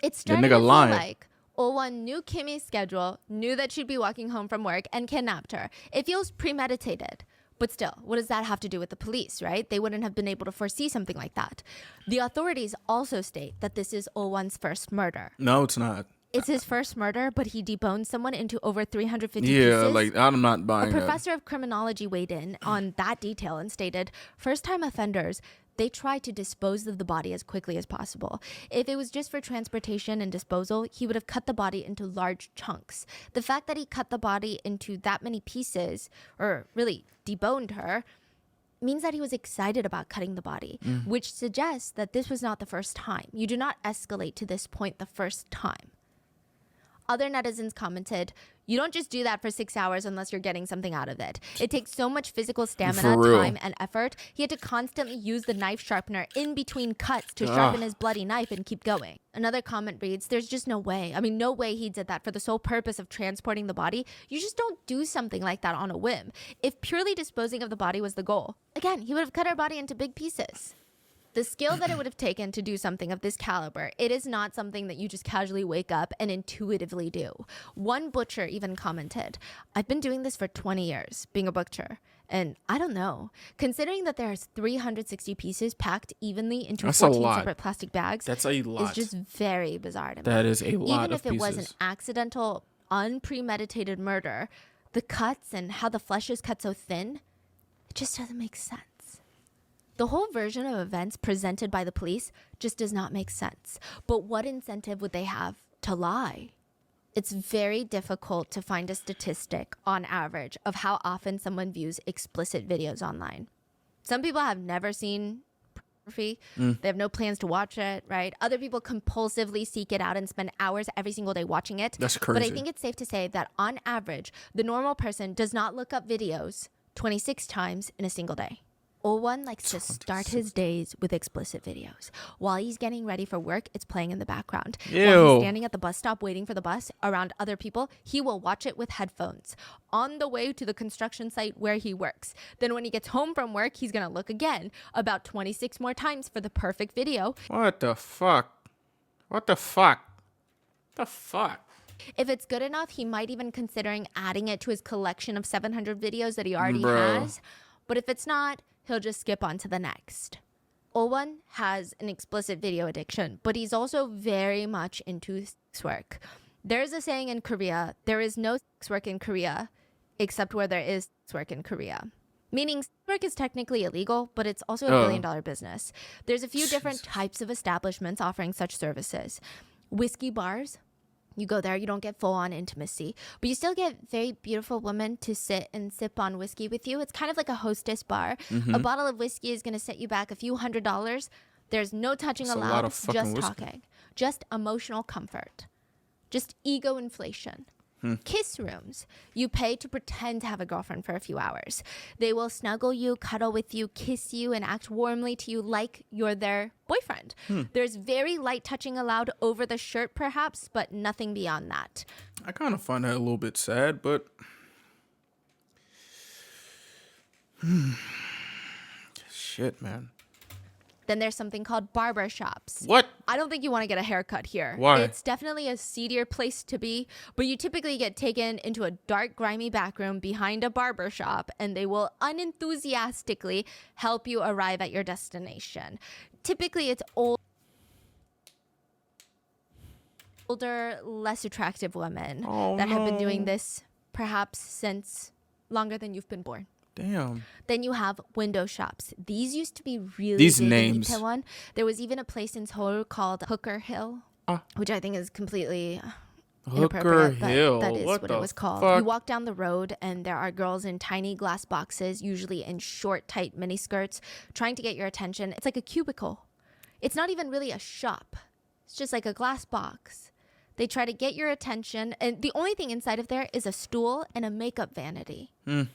It's starting to nigga feel lying. like Olwan knew Kimmy's schedule, knew that she'd be walking home from work, and kidnapped her. It feels premeditated. But still, what does that have to do with the police, right? They wouldn't have been able to foresee something like that. The authorities also state that this is Olwan's first murder. no, it's not. It's his first murder, but he deboned someone into over 350 Yeah, pieces. I'm not A buying that. professor of criminology weighed in on that detail and stated, first-time offenders, they try to dispose of the body as quickly as possible. If it was just for transportation and disposal, he would have cut the body into large chunks. The fact that he cut the body into that many pieces, or really deboned her, means that he was excited about cutting the body, which suggests that this was not the first time. You do not escalate to this point the first time. Other netizens commented, you don't just do that for 6 hours unless you're getting something out of it. It takes so much physical stamina, For real. time, and effort. He had to constantly use the knife sharpener in between cuts to sharpen his bloody knife and keep going. Another comment reads, there's just no way. I mean, no way he did that for the sole purpose of transporting the body. You just don't do something like that on a whim. If purely disposing of the body was the goal, again, he would have cut her body into big pieces. The skill that it would have taken to do something of this caliber, it is not something that you just casually wake up and intuitively do. One butcher even commented, I've been doing this for 20 years, being a butcher. And I don't know, considering that there's 360 pieces packed evenly into That's a 14 lot. separate plastic bags, That's a lot. is just very bizarre to me. That is a lot Even of if it was an pieces. accidental, unpremeditated murder, the cuts and how the flesh is cut so thin, it just doesn't make sense. The whole version of events presented by the police just does not make sense. But what incentive would they have to lie? It's very difficult to find a statistic on average of how often someone views explicit videos online. Some people have never seen pornography. They have no plans to watch it, right? Other people compulsively seek it out and spend hours every single day watching it. That's But I crazy. think it's safe to say that on average, the normal person does not look up videos 26 times in a single day. Olwan likes to start his days with explicit videos. While he's getting ready for work, it's playing in the background. While Ew. he's standing at the bus stop waiting for the bus around other people, he will watch it with headphones on the way to the construction site where he works. Then when he gets home from work, he's going to look again about 26 more times for the perfect video. What the fuck? What the fuck? The fuck? If it's good enough, he might even considering adding it to his collection of 700 videos that he already Bro. has. But if it's not, he'll just skip on to the next. Olwan has an explicit video addiction, but he's also very much into sex work. There's a saying in Korea, there is no sex work in Korea except where there is sex work in Korea. Meaning sex work is technically illegal, but it's also a billion-dollar business. There's a few different types of establishments offering such services. Whiskey bars. You go there, you don't get full-on intimacy, but you still get very beautiful women to sit and sip on whiskey with you. It's kind of like a hostess bar. A bottle of whiskey is going to set you back a few $100s. There's no touching That's a lot allowed, of fucking just whiskey. talking. Just emotional comfort. Just ego inflation. Kiss rooms. You pay to pretend to have a girlfriend for a few hours. They will snuggle you, cuddle with you, kiss you, and act warmly to you like you're their boyfriend. There's very light touching allowed over the shirt, perhaps, but nothing beyond that. I kind of find that a little bit sad, but Shit, man. Then there's something called barber shops. What? I don't think you want to get a haircut here. Why? It's definitely a seedier place to be, but you typically get taken into a dark, grimy back room behind a barber shop, and they will unenthusiastically help you arrive at your destination. Typically, it's older, less attractive women that have been doing this perhaps since longer than you've been born. Damn. Then you have window shops. These used to be really These big names. in Itaewon. There was even a place in Seoul called Hooker Hill, which I think is completely Hooker inappropriate, but Hill. that is What what the it was called. fuck? You walk down the road and there are girls in tiny glass boxes, usually in short, tight mini skirts, trying to get your attention. It's like a cubicle. It's not even really a shop. It's just like a glass box. They try to get your attention, and the only thing inside of there is a stool and a makeup vanity.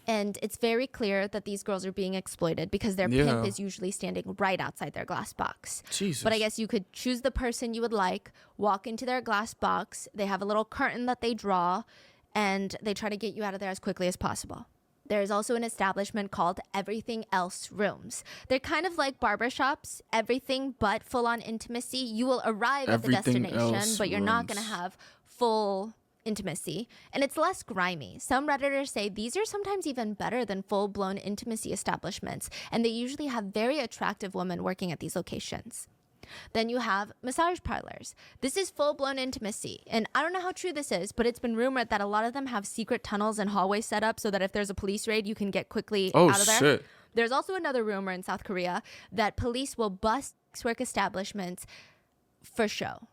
And it's very clear that these girls are being exploited because their pimp is usually standing right outside their glass box. Jesus. But I guess you could choose the person you would like, walk into their glass box. They have a little curtain that they draw, and they try to get you out of there as quickly as possible. There's also an establishment called Everything Else Rooms. They're kind of like barbershops, everything but full-on intimacy. You will arrive at the Everything destination, Else but you're not going to Rooms. have full intimacy. And it's less grimy. Some Redditors say these are sometimes even better than full-blown intimacy establishments, and they usually have very attractive women working at these locations. Then you have massage parlors. This is full-blown intimacy. And I don't know how true this is, but it's been rumored that a lot of them have secret tunnels and hallways set up so that if there's a police raid, you can get quickly out of there. Shit. There's also another rumor in South Korea that police will bust sex work establishments for show.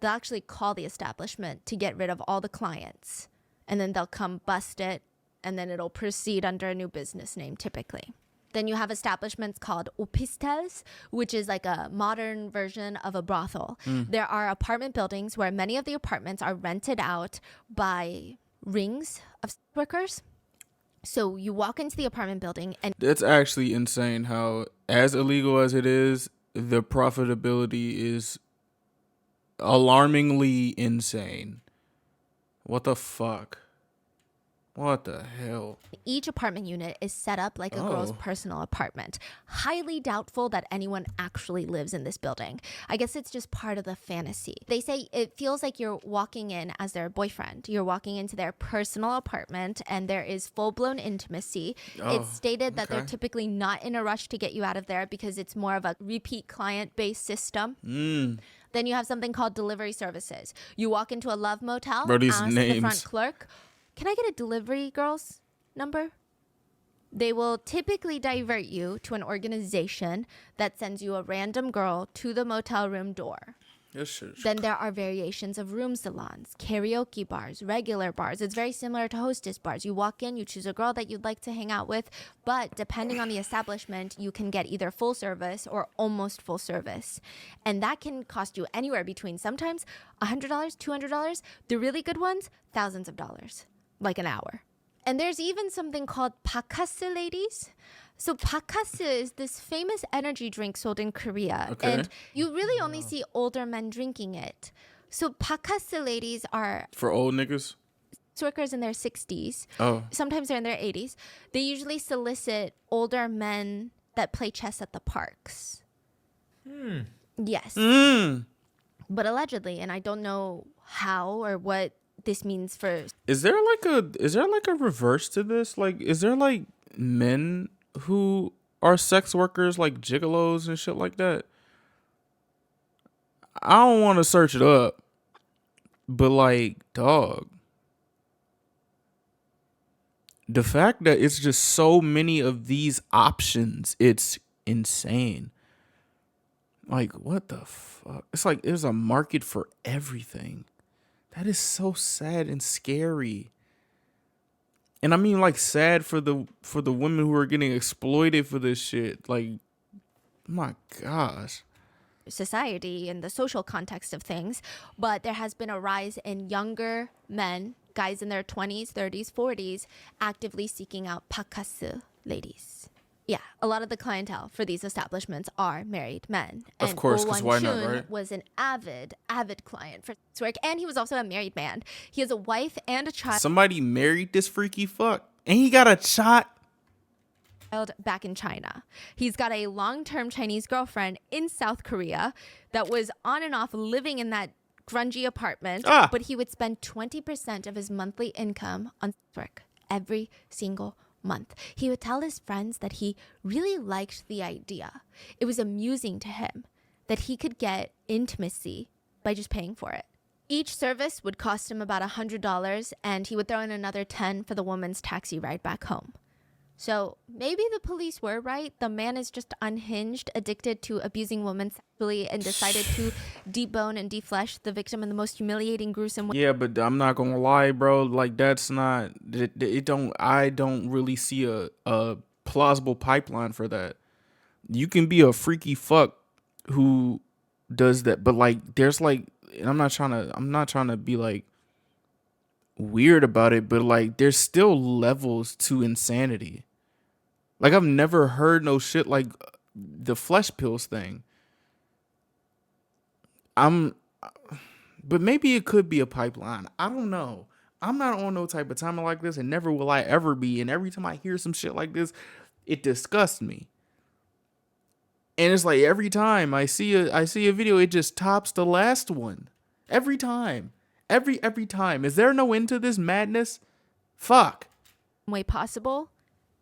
They'll actually call the establishment to get rid of all the clients. And then they'll come bust it, and then it'll proceed under a new business name typically. Then you have establishments called opistels, which is like a modern version of a brothel. There are apartment buildings where many of the apartments are rented out by rings of sex workers. So you walk into the apartment building and That's actually insane how, as illegal as it is, the profitability is alarmingly insane. What the fuck? What the hell? each apartment unit is set up like a girl's Oh. personal apartment. Highly doubtful that anyone actually lives in this building. I guess it's just part of the fantasy. They say it feels like you're walking in as their boyfriend. You're walking into their personal apartment and there is full-blown intimacy. Oh, It's stated that they're okay. typically not in a rush to get you out of there because it's more of a repeat client-based system. Then you have something called delivery services. You walk into a love motel, Bro, these ask the front names. clerk, "Can I get a delivery girl's number?" They will typically divert you to an organization that sends you a random girl to the motel room door. This shit's Then there are variations of room salons, karaoke bars, regular bars. It's very similar to hostess bars. You walk in, you choose a girl that you'd like to hang out with, but depending on the establishment, you can get either full service or almost full service. And that can cost you anywhere between sometimes $100, $200. The really good ones, thousands of dollars, like an hour. And there's even something called pakase ladies. So pakase is this famous energy drink sold in Korea. Okay. And you really only see older men drinking it. So pakase ladies are for old niggas. workers in their 60s. Oh, Sometimes they're in their 80s. They usually solicit older men that play chess at the parks. Yes. But allegedly, and I don't know how or what this means for is there like a reverse to this? Like, is there like men who are sex workers, like gigolos and shit like that? I don't want to search it up, but like, dog, the fact that it's just so many of these options, it's insane. Like, what the fuck? It's like there's a market for everything. That is so sad and scary. And I mean, like, sad for the women who are getting exploited for this shit. Like, my gosh. society and the social context of things, but there has been a rise in younger men, guys in their 20s, 30s, 40s, actively seeking out pakase ladies. Yeah, a lot of the clientele for these establishments are married men. Of And course, Oh 'cause why not, Won-chun right? was an avid client for this work, and he was also a married man. He has a wife and a child. Somebody married this freaky fuck, and he got a shot. back in China. He's got a long-term Chinese girlfriend in South Korea that was on and off living in that grungy apartment, but he would spend 20% of his monthly income on work every single month. He would tell his friends that he really liked the idea. It was amusing to him that he could get intimacy by just paying for it. Each service would cost him about $100, and he would throw in another $10 for the woman's taxi ride back home. So maybe the police were right. The man is just unhinged, addicted to abusing women sexually, and decided to debone and deflesh the victim in the most humiliating, gruesome way. Yeah, but I'm not gonna lie, bro. Like that's not. It don't. I don't really see a plausible pipeline for that. You can be a freaky fuck who does that, but like there's like, and I'm not trying to be like weird about it, but like there's still levels to insanity. Like I've never heard no shit like the flesh pills thing. But maybe it could be a pipeline. I don't know. I'm not on no type of timer like this, and never will I ever be. And every time I hear some shit like this, it disgusts me. And it's like every time I see a video, it just tops the last one. Every time. Every time. Is there no end to this madness? Fuck. Way possible.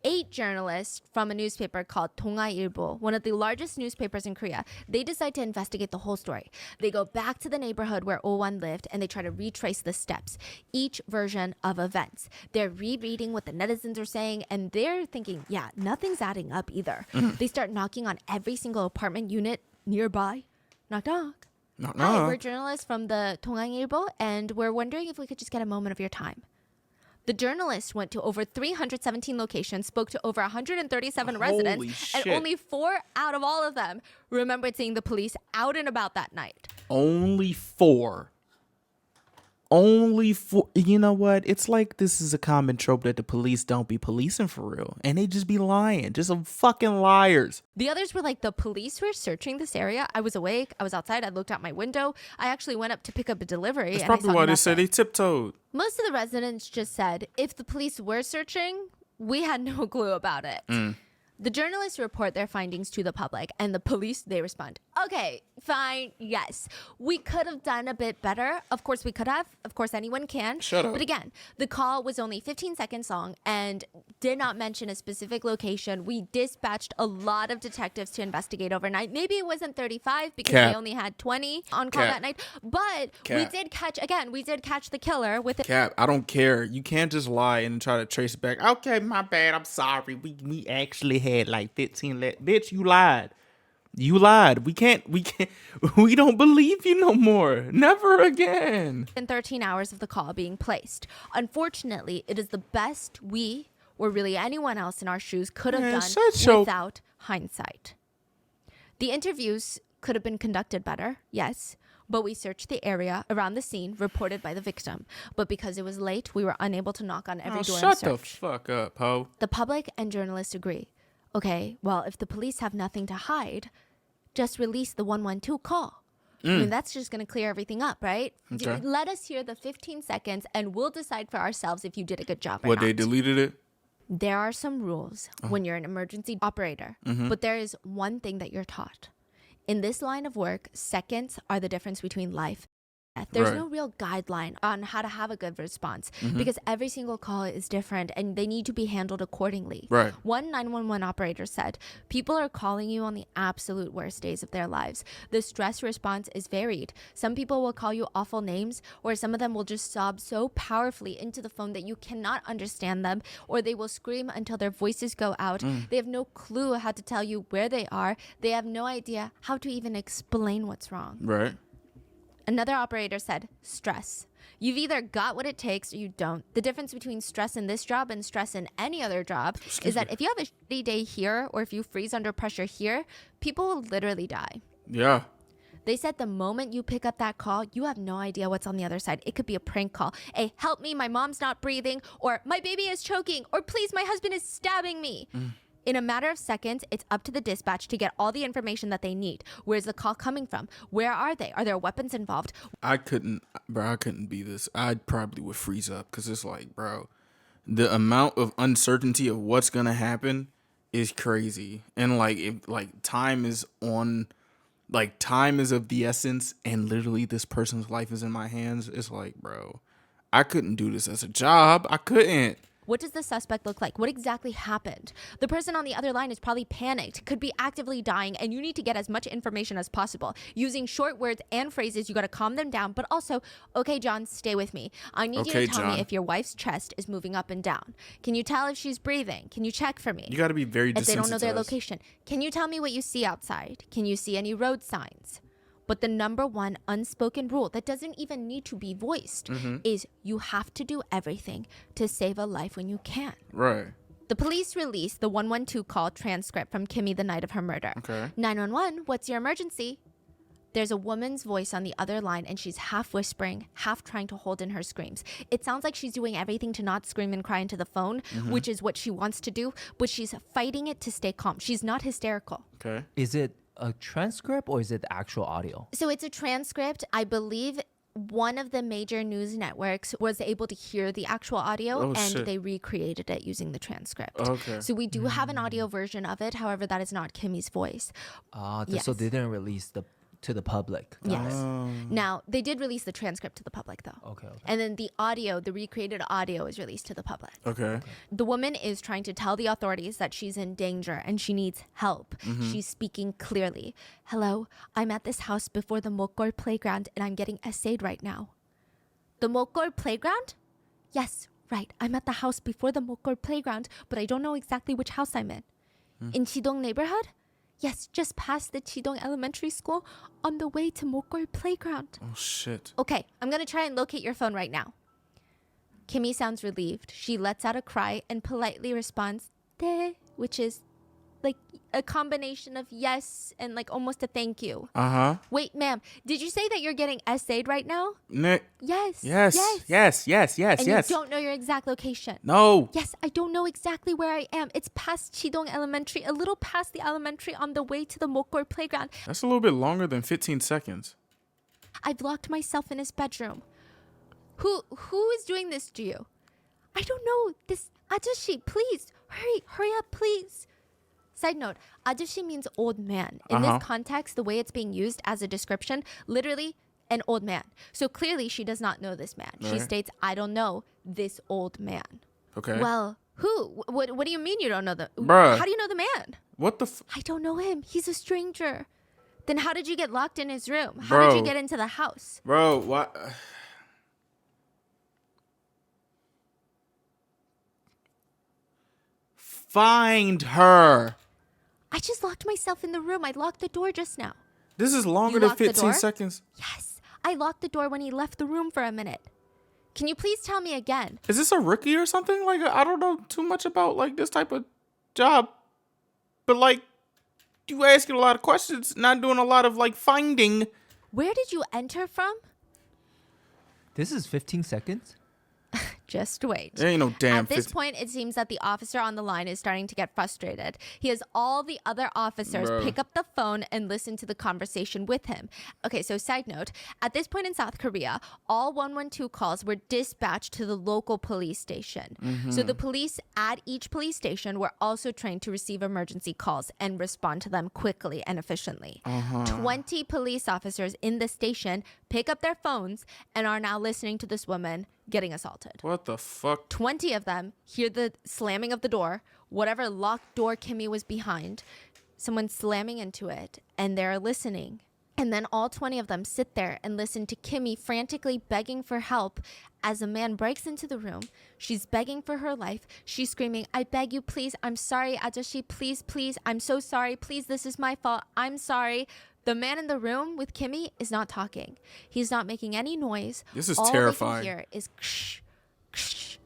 8 journalists from a newspaper called 동아일보, one of the largest newspapers in Korea, they decide to investigate the whole story. They go back to the neighborhood where Oh-won lived and they try to retrace the steps, each version of events. They're rereading what the netizens are saying and they're thinking, yeah, nothing's adding up either. They start knocking on every single apartment unit nearby. Knock, knock. Knock, Hi, knock. we're journalists from the 동아일보 and we're wondering if we could just get a moment of your time. The journalist went to over 317 locations, spoke to over 137 residents, and only 4 out of all of them remembered seeing the police out and about that night. Only 4. Only 4. You know what? It's like this is a common trope that the police don't be policing for real. And they just be lying. Just some fucking liars. The others were like, the police were searching this area. I was awake. I was outside. I looked out my window. I actually went up to pick up a delivery. That's and probably I saw why nothing. they said they tiptoed. Most of the residents just said, if the police were searching, we had no clue about it. The journalists report their findings to the public, and the police, they respond, okay, fine, yes. We could have done a bit better. Of course we could have. Of course anyone can. Shut up. But again, the call was only 15 seconds long and did not mention a specific location. We dispatched a lot of detectives to investigate overnight. Maybe it wasn't 35 because Cap. they only had 20 on call Cap. that night. But Cap. we did catch the killer with it. Cap, I don't care. You can't just lie and try to trace it back. Okay, my bad. I'm sorry. We actually had like 15 bitch, you lied. You lied. We don't believe you no more. Never again. In 13 hours of the call being placed. Unfortunately, it is the best we, or really anyone else in our shoes, could have done without hindsight. The interviews could have been conducted better, yes, but we searched the area around the scene reported by the victim. But because it was late, we were unable to knock on every door and Shut search. the fuck up, ho. The public and journalists agree. Okay, well, if the police have nothing to hide, just release the 112 call. I mean, that's just going to clear everything up, right? Okay. Let us hear the 15 seconds and we'll decide for ourselves if you did a good job or What, not. they deleted it? There are some rules when you're an emergency operator, but there is one thing that you're taught. In this line of work, seconds are the difference between life and death. There's Right. no real guideline on how to have a good response because every single call is different and they need to be handled accordingly. Right. One 911 operator said, people are calling you on the absolute worst days of their lives. The stress response is varied. Some people will call you awful names, or some of them will just sob so powerfully into the phone that you cannot understand them, or they will scream until their voices go out. They have no clue how to tell you where they are. They have no idea how to even explain what's wrong. Right. Another operator said, stress. You've either got what it takes or you don't. The difference between stress in this job and stress in any other job is that if you have a shitty day here or if you freeze under pressure here, people will literally die. Yeah. They said the moment you pick up that call, you have no idea what's on the other side. It could be a prank call. Hey, help me, my mom's not breathing, or my baby is choking, or please, my husband is stabbing me. In a matter of seconds, it's up to the dispatch to get all the information that they need. Where's the call coming from? Where are they? Are there weapons involved? I couldn't be this. I probably would freeze up because it's like, bro, the amount of uncertainty of what's going to happen is crazy. And like if like time is of the essence, and literally this person's life is in my hands. It's like, bro, I couldn't do this as a job. I couldn't. What does the suspect look like? What exactly happened? The person on the other line is probably panicked, could be actively dying, and you need to get as much information as possible. Using short words and phrases, you got to calm them down, but also, okay, John, stay with me. I need you Okay, to tell John. me if your wife's chest is moving up and down. Can you tell if she's breathing? Can you check for me? You got to be very desensitized. If they don't know their location. Can you tell me what you see outside? Can you see any road signs? But the number one unspoken rule that doesn't even need to be voiced is you have to do everything to save a life when you can. Right. The police released the 112 call transcript from Kimmy the night of her murder. Okay. 911, what's your emergency? There's a woman's voice on the other line, and she's half whispering, half trying to hold in her screams. It sounds like she's doing everything to not scream and cry into the phone, which is what she wants to do, but she's fighting it to stay calm. She's not hysterical. Okay. Is it a transcript or is it the actual audio? So it's a transcript. I believe one of the major news networks was able to hear the actual audio, Oh, and shit. they recreated it using the transcript. Okay. So we do have an audio version of it. However, that is not Kimmy's voice. So Yes. they didn't release to the public. Got Yes. it. Now, they did release the transcript to the public, though. Okay. And then the audio, the recreated audio, is released to the public. Okay. The woman is trying to tell the authorities that she's in danger and she needs help. She's speaking clearly. Hello, I'm at this house before the Mokor playground and I'm getting essayed right now. The Mokor playground? Yes, right. I'm at the house before the Mokor playground, but I don't know exactly which house I'm in. In Chidong neighborhood? Yes, just past the Chidong Elementary School on the way to Mokor playground. Oh shit. Okay, I'm gonna try and locate your phone right now. Kimmy sounds relieved. She lets out a cry and politely responds, "Te," which is like a combination of yes and like almost a thank you. Uh-huh. Wait, ma'am, did you say that you're getting essayed right now? Nick. Yes. Yes. Yes. Yes. Yes. And Yes. you don't know your exact location. No. Yes, I don't know exactly where I am. It's past Chidong Elementary, a little past the elementary on the way to the Mokor playground. That's a little bit longer than 15 seconds. I've locked myself in his bedroom. Who is doing this to you? I don't know. This ajashi, please. Hurry up, please. Side note, ajashi means old man. In this context, the way it's being used as a description, literally an old man. So clearly she does not know this man. She Right. states, I don't know this old man. Okay. Well, who? What do you mean you don't know the... Bruh. How do you know the man? What the I don't know him. He's a stranger. Then how did you get locked in his room? How did you Bro. get into the house? Bro, what? Find her. I just locked myself in the room. I locked the door just now. This is longer You than locked the 15 door? seconds. Yes, I locked the door when he left the room for a minute. Can you please tell me again? Is this a rookie or something? Like, I don't know too much about like this type of job, but like, you asking a lot of questions, not doing a lot of like finding. Where did you enter from? This is 15 seconds? Just wait. There ain't no damn. At this 15 point, it seems that the officer on the line is starting to get frustrated. He has all the other officers Bruh. pick up the phone and listen to the conversation with him. Okay, so side note, at this point in South Korea, all 112 calls were dispatched to the local police station. So the police at each police station were also trained to receive emergency calls and respond to them quickly and efficiently. 20 police officers in the station pick up their phones and are now listening to this woman getting assaulted. What the fuck? 20 of them hear the slamming of the door, whatever locked door Kimmy was behind, someone slamming into it, and they're listening. And then all 20 of them sit there and listen to Kimmy frantically begging for help as a man breaks into the room. She's begging for her life. She's screaming, I beg you, please. I'm sorry, ajashi, please, please. I'm so sorry. Please, this is my fault. I'm sorry. The man in the room with Kimmy is not talking. He's not making any noise. This is all terrifying. All they can hear is ksh, ksh,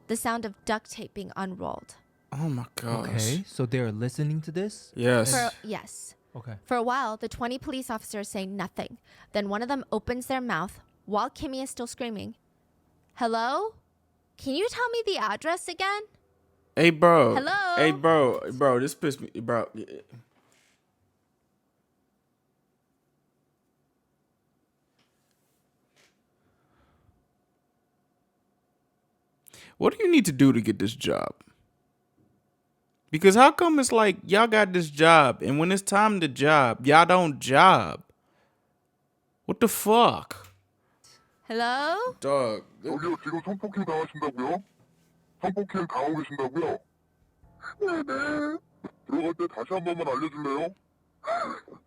the sound of duct tape being unrolled. Oh my gosh. Okay, so they're listening to this? Yes. Yes. Okay. For a while, the 20 police officers say nothing. Then one of them opens their mouth while Kimmy is still screaming. Hello? Can you tell me the address again? Hey, bro. Hello? Hey, bro. This pissed me, bro. What do you need to do to get this job? Because how come it's like y'all got this job and when it's time to job, y'all don't job? What the fuck? Hello? Dog. 저기요, 지금 성폭행 당하신다고요? 성폭행 당하고 계신다고요? 네네. 들어갈 때 다시 한 번만 알려줄래요?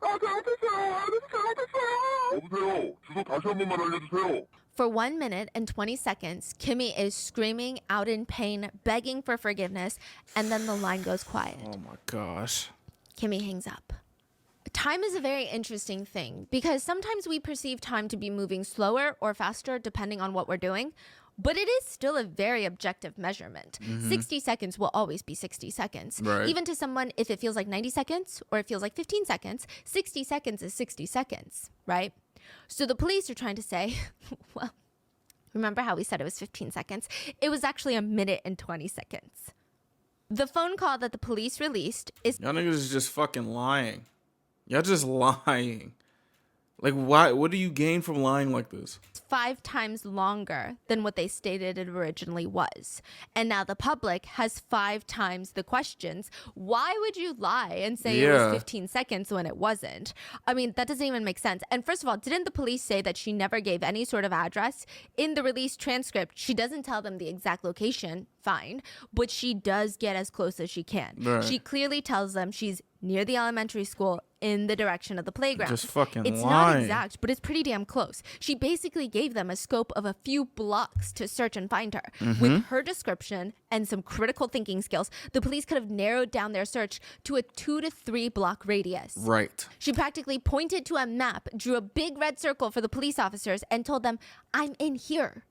잘못했어요. 아저씨 잘못했어요. 여보세요. 주소 다시 한 번만 알려주세요. For 1 minute and 20 seconds, Kimmy is screaming out in pain, begging for forgiveness, and then the line goes quiet. Oh my gosh. Kimmy hangs up. Time is a very interesting thing because sometimes we perceive time to be moving slower or faster depending on what we're doing, but it is still a very objective measurement. 60 seconds will always be 60 seconds. Right. Even to someone, if it feels like 90 seconds or it feels like 15 seconds, 60 seconds is 60 seconds, right? So the police are trying to say, well, remember how we said it was 15 seconds? It was actually 1 minute and 20 seconds. The phone call that the police released is Y'all niggas is just fucking lying. Y'all just lying. Like, why? What do you gain from lying like this? 5 times longer than what they stated it originally was. And now the public has 5 times the questions. Why would you lie and say it Yeah. was 15 seconds when it wasn't? I mean, that doesn't even make sense. And first of all, didn't the police say that she never gave any sort of address? In the release transcript, she doesn't tell them the exact location, fine, but she does get as close as she can. Right. She clearly tells them she's near the elementary school in the direction of the playground. Just fucking It's lying. not exact, but it's pretty damn close. She basically gave them a scope of a few blocks to search and find her. With her description and some critical thinking skills, the police could have narrowed down their search to a 2 to 3 block radius. Right. She practically pointed to a map, drew a big red circle for the police officers, and told them, I'm in here.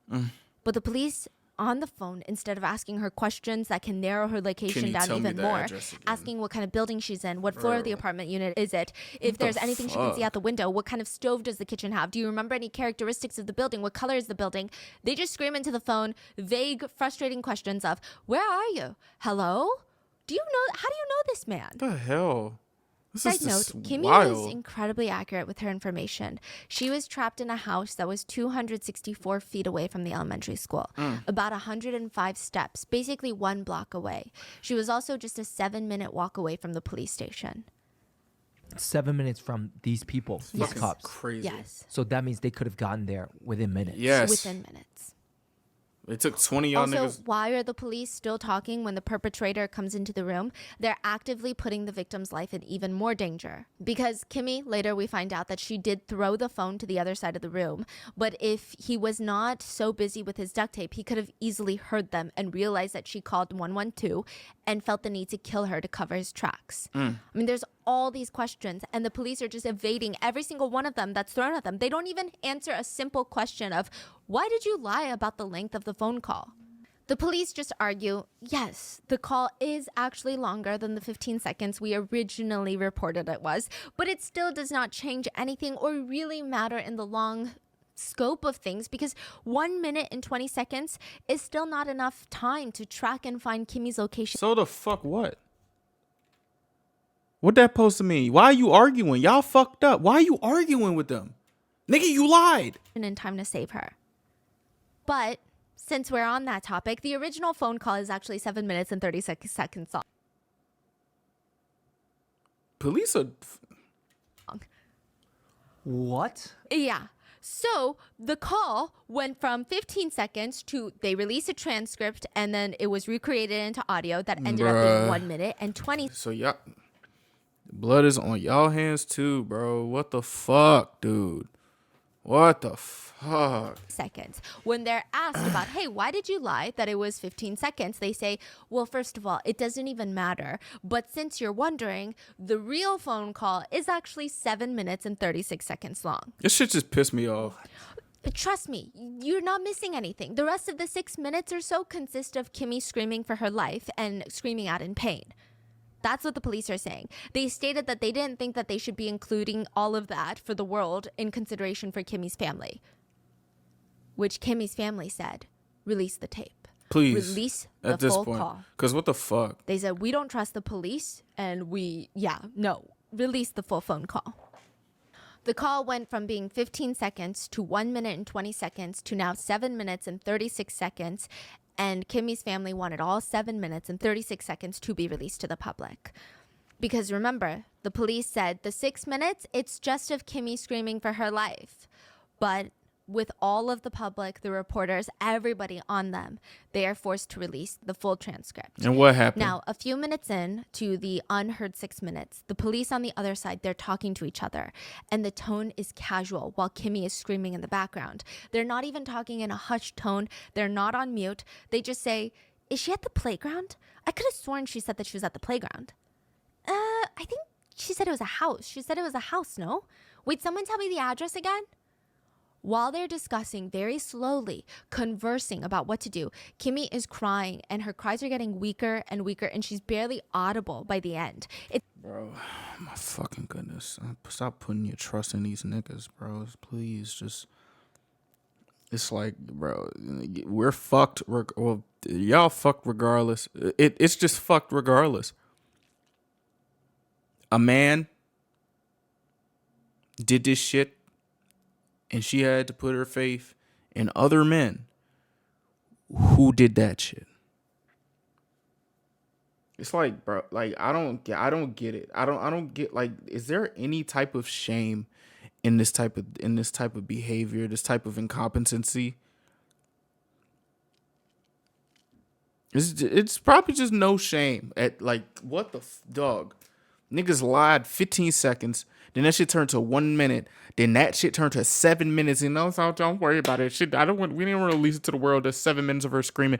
But the police on the phone, instead of asking her questions that can narrow her location you down tell me even the more, address again? asking what kind of building she's in, what floor of the Bro. apartment unit is it, if there's anything she can see fuck? out the window, what kind of stove does the kitchen have, do you remember any characteristics of the building, what color is the building, they just scream into the phone vague, frustrating questions of, where are you? Hello? How do you know this man? What the hell? This is Side note, just Kimmy wild. was incredibly accurate with her information. She was trapped in a house that was 264 feet away from the elementary school, about 105 steps, basically 1 block away. She was also just a 7-minute walk away from the police station. 7 minutes from these people, these Yes. cops. Crazy. Yes, So that means they could have gotten there within minutes. Yes. within minutes. It took 20 y'all Also, niggas. why are the police still talking when the perpetrator comes into the room? They're actively putting the victim's life in even more danger. Because Kimmy, later we find out that she did throw the phone to the other side of the room. But if he was not so busy with his duct tape, he could have easily heard them and realized that she called 112 and felt the need to kill her to cover his tracks. I mean, there's all these questions, and the police are just evading every single one of them that's thrown at them. They don't even answer a simple question of, why did you lie about the length of the phone call? The police just argue, yes, the call is actually longer than the 15 seconds we originally reported it was, but it still does not change anything or really matter in the long scope of things because 1 minute and 20 seconds is still not enough time to track and find Kimmy's location. So the fuck what? What that supposed to mean? Why are you arguing? Y'all fucked up. Why are you arguing with them? Nigga, you lied. In time to save her. But since we're on that topic, the original phone call is actually 7 minutes and 36 seconds long. Police are... What? Yeah. So the call went from 15 seconds to they released a transcript and then it was recreated into audio that ended up being Bruh. 1 minute and 20 So y'all... Blood is on y'all hands too, bro. What the fuck, dude? What the fuck? seconds. When they're asked about, hey, why did you lie that it was 15 seconds? They say, well, first of all, it doesn't even matter. But since you're wondering, the real phone call is actually 7 minutes and 36 seconds long. This shit just pissed me off. Trust me, you're not missing anything. The rest of the 6 minutes or so consist of Kimmy screaming for her life and screaming out in pain. That's what the police are saying. They stated that they didn't think that they should be including all of that for the world in consideration for Kimmy's family. Which Kimmy's family said, release the tape. Please. Release the At this full point. call. Because what the fuck? They said, we don't trust the police and release the full phone call. The call went from being 15 seconds to 1 minute and 20 seconds to now 7 minutes and 36 seconds. And Kimmy's family wanted all 7 minutes and 36 seconds to be released to the public. Because remember, the police said the 6 minutes, it's just of Kimmy screaming for her life. But with all of the public, the reporters, everybody on them, they are forced to release the full transcript. And what happened? Now, a few minutes in to the unheard 6 minutes, the police on the other side, they're talking to each other. And the tone is casual while Kimmy is screaming in the background. They're not even talking in a hushed tone. They're not on mute. They just say, "Is she at the playground? I could have sworn she said that she was at the playground. I think she said it was a house. She said it was a house, no? Wait, someone tell me the address again?" While they're discussing very slowly, conversing about what to do, Kimmy is crying and her cries are getting weaker and weaker and she's barely audible by the end. Bro, my fucking goodness. Stop putting your trust in these niggas, bro. Please, just... It's like, bro, we're fucked. Well, y'all fucked regardless. It's just fucked regardless. A man did this shit and she had to put her faith in other men who did that shit. It's like, bro, like I don't get it. I don't get, like, is there any type of shame in this type of behavior, this type of incompetency? It's probably just no shame at, like, what the dog. Niggas lied 15 seconds. Then that shit turned to 1 minute. Then that shit turned to 7 minutes. You know, so don't worry about it. Shit, we didn't want to release it to the world. There's 7 minutes of her screaming.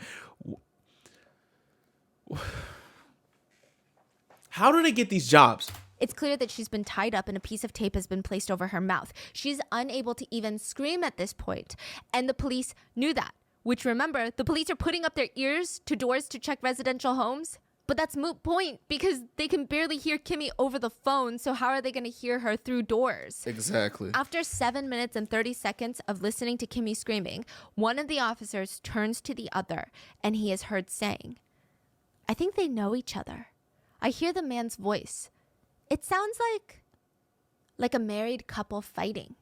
How do they get these jobs? It's clear that she's been tied up and a piece of tape has been placed over her mouth. She's unable to even scream at this point. And the police knew that. Which, remember, the police are putting up their ears to doors to check residential homes. But that's moot point because they can barely hear Kimmy over the phone. So how are they going to hear her through doors? Exactly. After 7 minutes and 30 seconds of listening to Kimmy screaming, one of the officers turns to the other and he is heard saying, "I think they know each other. I hear the man's voice. It sounds like a married couple fighting."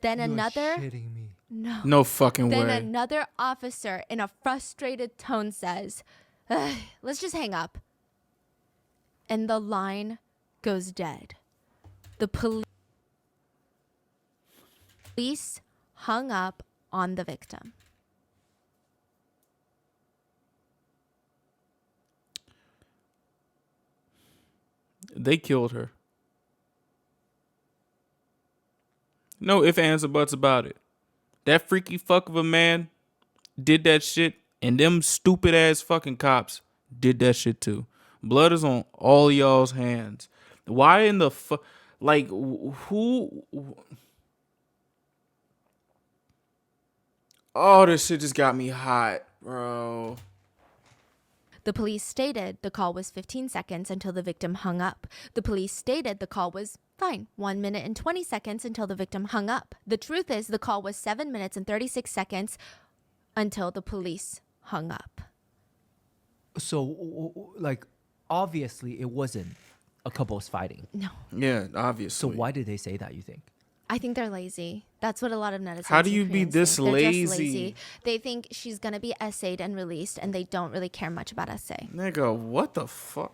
Then another... Shitting me. No fucking Then way. another officer in a frustrated tone says, "Ugh, let's just hang up." And the line goes dead. The police hung up on the victim. They killed her. No ifs, ands, or buts about it. That freaky fuck of a man did that shit, and them stupid ass fucking cops did that shit too. Blood is on all y'all's hands. Why in the fuck? Like, who? Oh, this shit just got me hot, bro. The police stated the call was 15 seconds until the victim hung up. The police stated the call was fine, 1 minute and 20 seconds until the victim hung up. The truth is the call was 7 minutes and 36 seconds until the police hung up. So, like, obviously it wasn't a couple's fighting. No. Yeah, obviously. So why did they say that, you think? I think they're lazy. That's what a lot of netizens. How do you and be Koreans this think. They're just lazy? lazy. They think she's gonna be essayed and released, and they don't really care much about essay. Nigga, what the fuck?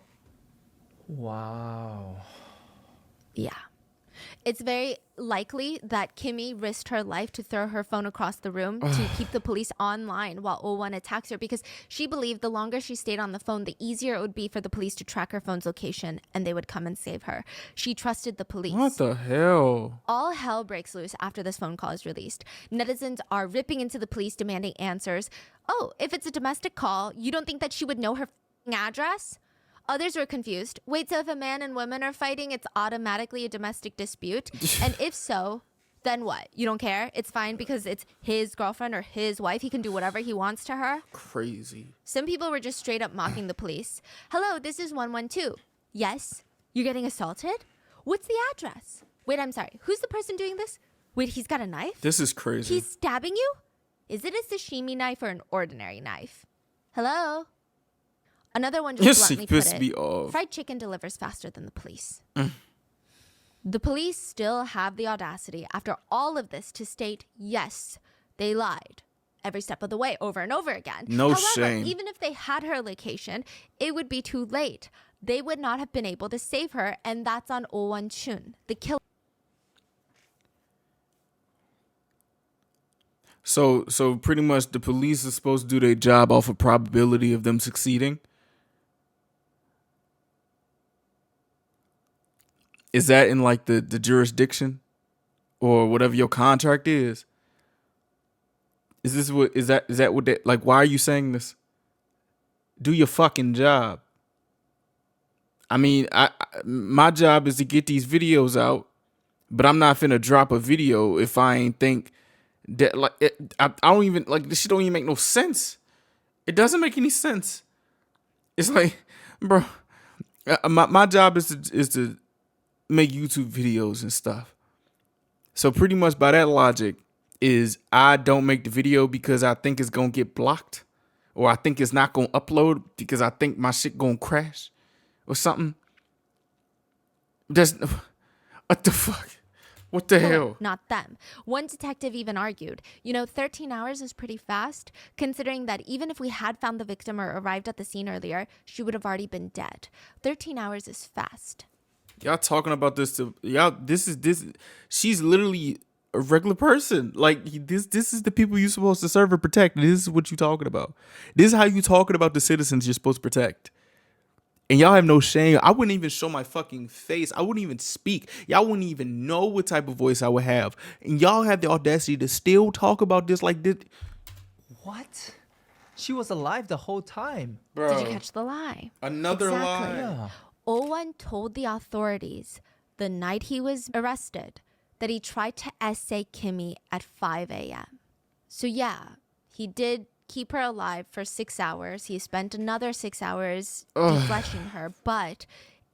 Wow. Yeah. It's very likely that Kimmy risked her life to throw her phone across the room to keep the police online while O1 attacks her because she believed the longer she stayed on the phone, the easier it would be for the police to track her phone's location and they would come and save her. She trusted the police. What the hell? All hell breaks loose after this phone call is released. Netizens are ripping into the police demanding answers. Oh, if it's a domestic call, you don't think that she would know her address? Others were confused. Wait, so if a man and woman are fighting, it's automatically a domestic dispute? And if so, then what? You don't care? It's fine because it's his girlfriend or his wife. He can do whatever he wants to her? Crazy. Some people were just straight up mocking the police. Hello, this is 112. Yes? You're getting assaulted? What's the address? Wait, I'm sorry. Who's the person doing this? Wait, he's got a knife? This is crazy. He's stabbing you? Is it a sashimi knife or an ordinary knife? Hello? Another one just bluntly put pissed it. me off. Fried chicken delivers faster than the police. The police still have the audacity after all of this to state, yes, they lied. every step of the way over and over again. No However, shame. even if they had her location, it would be too late. They would not have been able to save her, and that's on Oh Won-chun, the killer. So pretty much the police are supposed to do their job off of probability of them succeeding. Is that in like the jurisdiction or whatever your contract is? Is that what that, like, why are you saying this? Do your fucking job. I mean, my job is to get these videos out, but I'm not finna drop a video if I ain't think that, like, I don't even, like, this shit don't even make no sense. It doesn't make any sense. It's like, bro, my job is to make YouTube videos and stuff. So pretty much by that logic is I don't make the video because I think it's gonna get blocked, or I think it's not gonna upload because I think my shit gonna crash or something. That's what the fuck? What the hell? Not them. One detective even argued, 13 hours is pretty fast, considering that even if we had found the victim or arrived at the scene earlier, she would have already been dead. 13 hours is fast. Y'all talking about this to y'all? This is she's literally a regular person. Like, this is the people you're supposed to serve and protect. This is what you talking about. This is how you talking about the citizens you're supposed to protect. And y'all have no shame. I wouldn't even show my fucking face. I wouldn't even speak. Y'all wouldn't even know what type of voice I would have. And y'all have the audacity to still talk about this like this. What? She was alive the whole time. Bro, Did you catch the lie? another Exactly. lie. Yeah. Oh Won told the authorities the night he was arrested that he tried to essay Kimmy at 5 a.m. So yeah, he did keep her alive for 6 hours. He spent another 6 hours defleshing her. But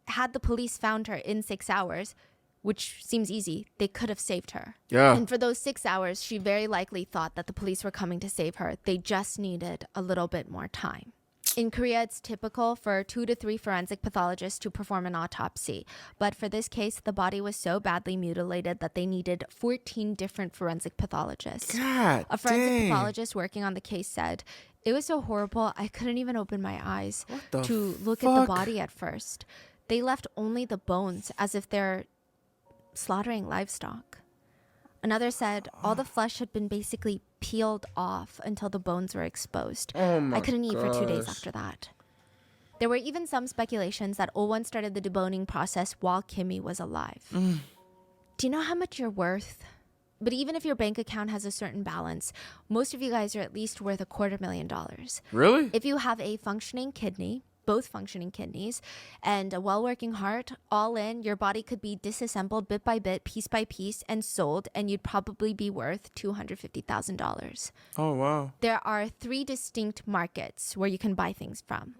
had the police found her in 6 hours, which seems easy, they could have saved her. Yeah. And for those 6 hours, she very likely thought that the police were coming to save her. They just needed a little bit more time. In Korea, it's typical for 2 to 3 forensic pathologists to perform an autopsy. But for this case, the body was so badly mutilated that they needed 14 different forensic pathologists. God A forensic dang. pathologist working on the case said, "It was so horrible, I couldn't even open my eyes the to look at the fuck? body at first. They left only the bones as if they're slaughtering livestock." Another said, "All the flesh had been basically peeled off until the bones were exposed. I couldn't eat for 2 days gosh. after that." There were even some speculations that Oh Won started the deboning process while Kimmy was alive. Do you know how much you're worth? But even if your bank account has a certain balance, most of you guys are at least worth $250,000. Really? If you have a functioning kidney, both functioning kidneys, and a well-working heart, all in, your body could be disassembled bit by bit, piece by piece, and sold, and you'd probably be worth $250,000. Oh wow. There are 3 distinct markets where you can buy things from.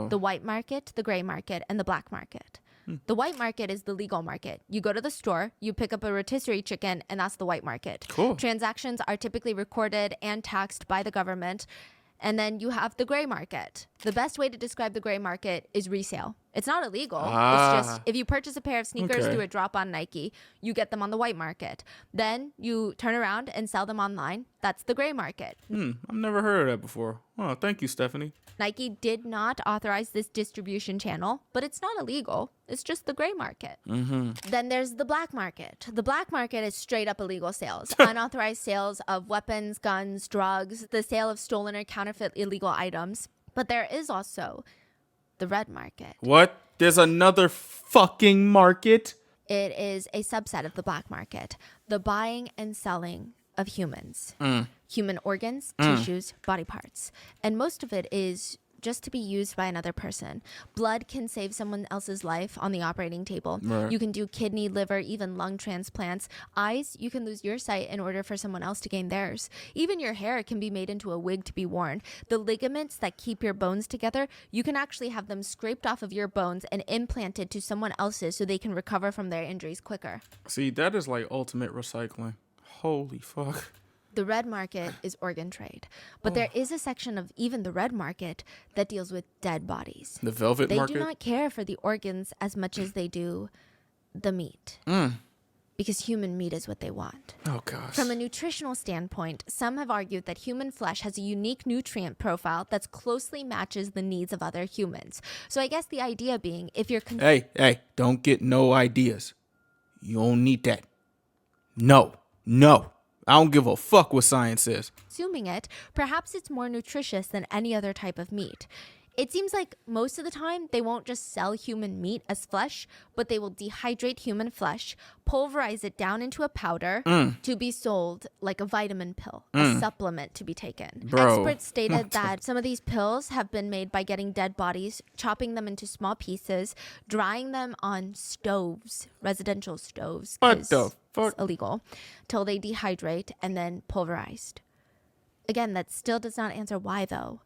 The white market, the gray market, and the black market. The white market is the legal market. You go to the store, you pick up a rotisserie chicken, and that's the white market. Cool. Transactions are typically recorded and taxed by the government. And then you have the gray market. The best way to describe the gray market is resale. It's not illegal. It's just if you purchase a pair of sneakers Okay. through a drop on Nike, you get them on the white market. Then you turn around and sell them online. That's the gray market. I've never heard of that before. Oh, thank you, Stephanie. Nike did not authorize this distribution channel, but it's not illegal. It's just the gray market. Then there's the black market. The black market is straight up illegal sales, unauthorized sales of weapons, guns, drugs, the sale of stolen or counterfeit illegal items. But there is also the red market. What? There's another fucking market? It is a subset of the black market, the buying and selling of humans, human organs, tissues, body parts. And most of it is just to be used by another person. Blood can save someone else's life on the operating table. Right. You can do kidney, liver, even lung transplants. Eyes, you can lose your sight in order for someone else to gain theirs. Even your hair can be made into a wig to be worn. The ligaments that keep your bones together, you can actually have them scraped off of your bones and implanted to someone else's so they can recover from their injuries quicker. See, that is like ultimate recycling. Holy fuck. The red market is organ trade. But there is a section of even the red market that deals with dead bodies. The velvet They market? do not care for the organs as much as they do the meat. because human meat is what they want. Oh, gosh. From a nutritional standpoint, some have argued that human flesh has a unique nutrient profile that closely matches the needs of other humans. So I guess the idea being, if you're Hey, don't get no ideas. You don't need that. No. I don't give a fuck what science says. consuming it, perhaps it's more nutritious than any other type of meat. It seems like most of the time they won't just sell human meat as flesh, but they will dehydrate human flesh, pulverize it down into a powder to be sold like a vitamin pill, a supplement to be taken. Bro. Experts stated that some of these pills have been made by getting dead bodies, chopping them into small pieces, drying them on stoves, residential stoves, What 'cause the fuck? it's illegal, till they dehydrate and then pulverized. Again, that still does not answer why though.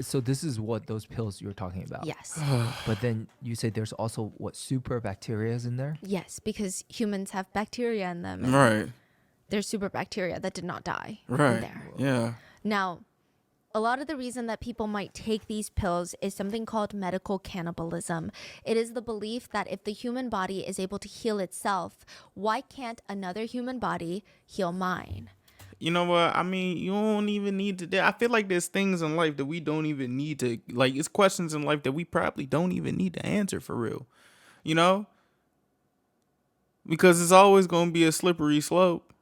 So this is what those pills you were talking about. Yes. But then you say there's also what super bacteria is in there. Yes, because humans have bacteria in them. And Right. there's super bacteria that did not die in Right. there. Yeah. Now, a lot of the reason that people might take these pills is something called medical cannibalism. It is the belief that if the human body is able to heal itself, why can't another human body heal mine? You know what? I mean, you don't even need to. I feel like there's things in life that we don't even need to, like, it's questions in life that we probably don't even need to answer for real. You know? Because it's always going to be a slippery slope.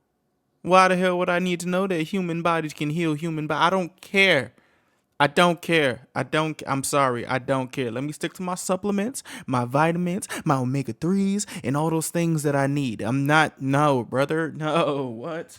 Why the hell would I need to know that human bodies can heal human bodies? I don't care. I'm sorry. I don't care. Let me stick to my supplements, my vitamins, my omega-3s, and all those things that I need. No, brother. No, what?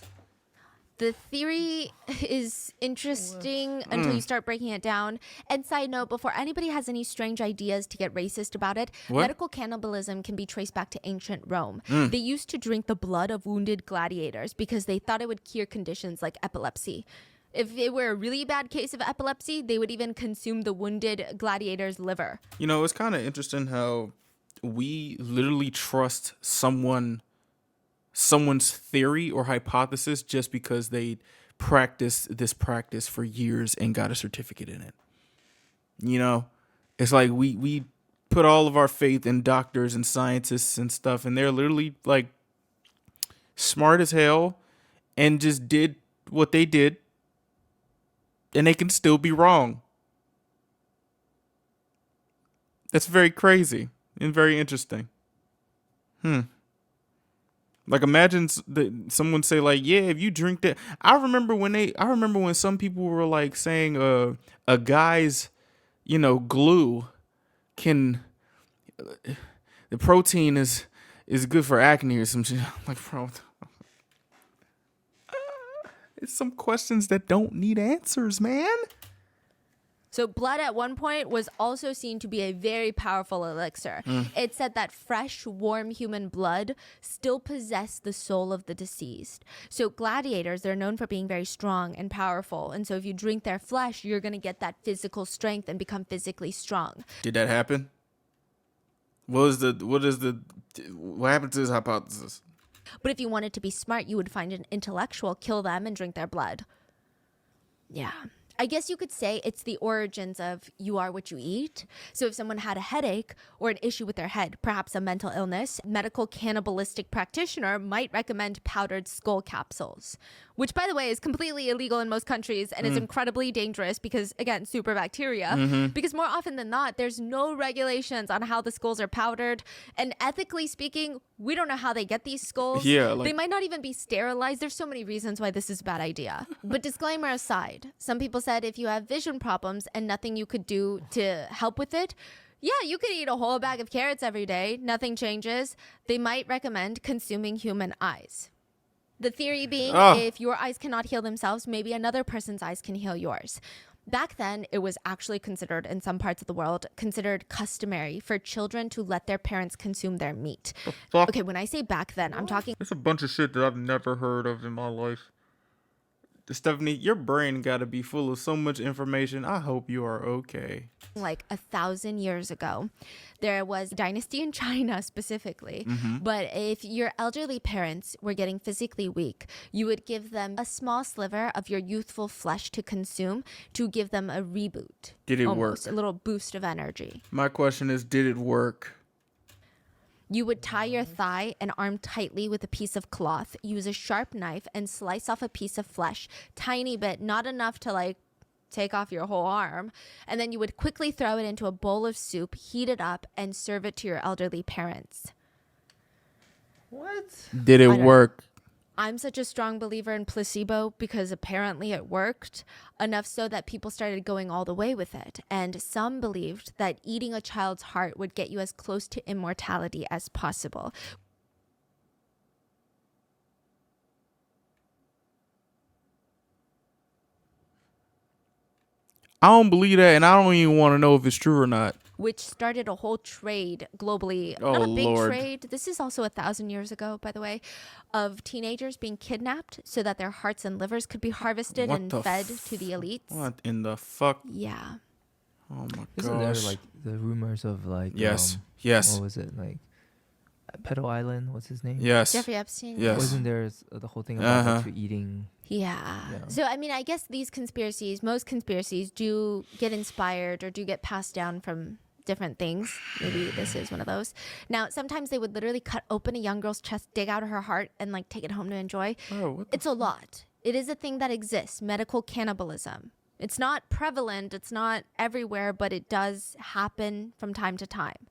The theory is interesting until you start breaking it down. And side note, before anybody has any strange ideas to get racist about it, What? medical cannibalism can be traced back to ancient Rome. They used to drink the blood of wounded gladiators because they thought it would cure conditions like epilepsy. If it were a really bad case of epilepsy, they would even consume the wounded gladiator's liver. You know, it's kind of interesting how we literally trust someone's theory or hypothesis just because they practiced this practice for years and got a certificate in it. You know, it's like we put all of our faith in doctors and scientists and stuff, and they're literally like smart as hell and just did what they did, and they can still be wrong. That's very crazy and very interesting. Like, imagine someone say like, yeah, if you drink that. I remember when some people were like saying a guy's, glue can, the protein is good for acne or some shit. Like, bro, it's some questions that don't need answers, man. So blood at one point was also seen to be a very powerful elixir. It said that fresh, warm human blood still possessed the soul of the deceased. So gladiators, they're known for being very strong and powerful. And so if you drink their flesh, you're going to get that physical strength and become physically strong. Did that happen? What happened to this hypothesis? But if you wanted to be smart, you would find an intellectual, kill them, and drink their blood. Yeah. I guess you could say it's the origins of you are what you eat. So if someone had a headache or an issue with their head, perhaps a mental illness, medical cannibalistic practitioner might recommend powdered skull capsules, which, by the way, is completely illegal in most countries and is incredibly dangerous because, again, super bacteria. Because more often than not, there's no regulations on how the skulls are powdered. And ethically speaking, we don't know how they get these skulls. Yeah, they might not even be sterilized. There's so many reasons why this is a bad idea. But disclaimer aside, some people said if you have vision problems and nothing you could do to help with it, yeah, you could eat a whole bag of carrots every day. Nothing changes. They might recommend consuming human eyes. The theory being, if your eyes cannot heal themselves, maybe another person's eyes can heal yours. Back then, it was actually considered, in some parts of the world, considered customary for children to let their parents consume their meat. Fuck. Okay, when I say back then, I'm talking It's a bunch of shit that I've never heard of in my life. Stephanie, your brain got to be full of so much information. I hope you are okay. like 1,000 years ago. There was a dynasty in China specifically. But if your elderly parents were getting physically weak, you would give them a small sliver of your youthful flesh to consume to give them a reboot. Did it Almost, work? a little boost of energy. My question is, did it work? You would tie your thigh and arm tightly with a piece of cloth, use a sharp knife, and slice off a piece of flesh, tiny bit, not enough to like take off your whole arm. And then you would quickly throw it into a bowl of soup, heat it up, and serve it to your elderly parents. What? Did it don't know. work? I'm such a strong believer in placebo because apparently it worked enough so that people started going all the way with it. And some believed that eating a child's heart would get you as close to immortality as possible. I don't believe that, and I don't even want to know if it's true or not. Which started a whole trade globally. Oh, Not a big Lord. trade. This is also 1,000 years ago, by the way, of teenagers being kidnapped so that their hearts and livers could be harvested What and the fed to the elites. What in the fuck? Yeah. Oh my Isn't there gosh. like the rumors of like Yes. Yes. what was it like Pedo Island? What's his name? Yes. Jeffrey Epstein. Yes. Wasn't there the whole thing about Uh-huh. like, to eating? Yeah. Yeah. So, I mean, I guess these conspiracies, most conspiracies do get inspired or do get passed down from different things. Maybe this is one of those. Now, sometimes they would literally cut open a young girl's chest, dig out her heart, and like take it home to enjoy. Oh, what the It's a lot. It is a thing that exists, medical cannibalism. It's not prevalent, it's not everywhere, but it does happen from time to time.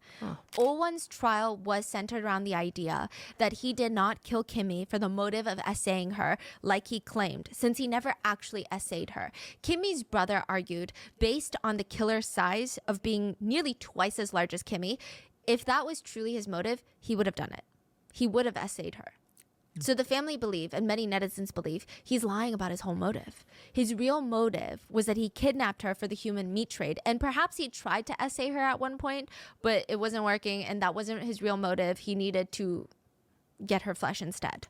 Olwan's trial was centered around the idea that he did not kill Kimmy for the motive of essaying her like he claimed, since he never actually essayed her. Kimmy's brother argued, based on the killer's size of being nearly twice as large as Kimmy, if that was truly his motive, he would have done it. He would have essayed her. So the family believe, and many netizens believe, he's lying about his whole motive. His real motive was that he kidnapped her for the human meat trade, and perhaps he tried to essay her at one point, but it wasn't working, and that wasn't his real motive. He needed to get her flesh instead.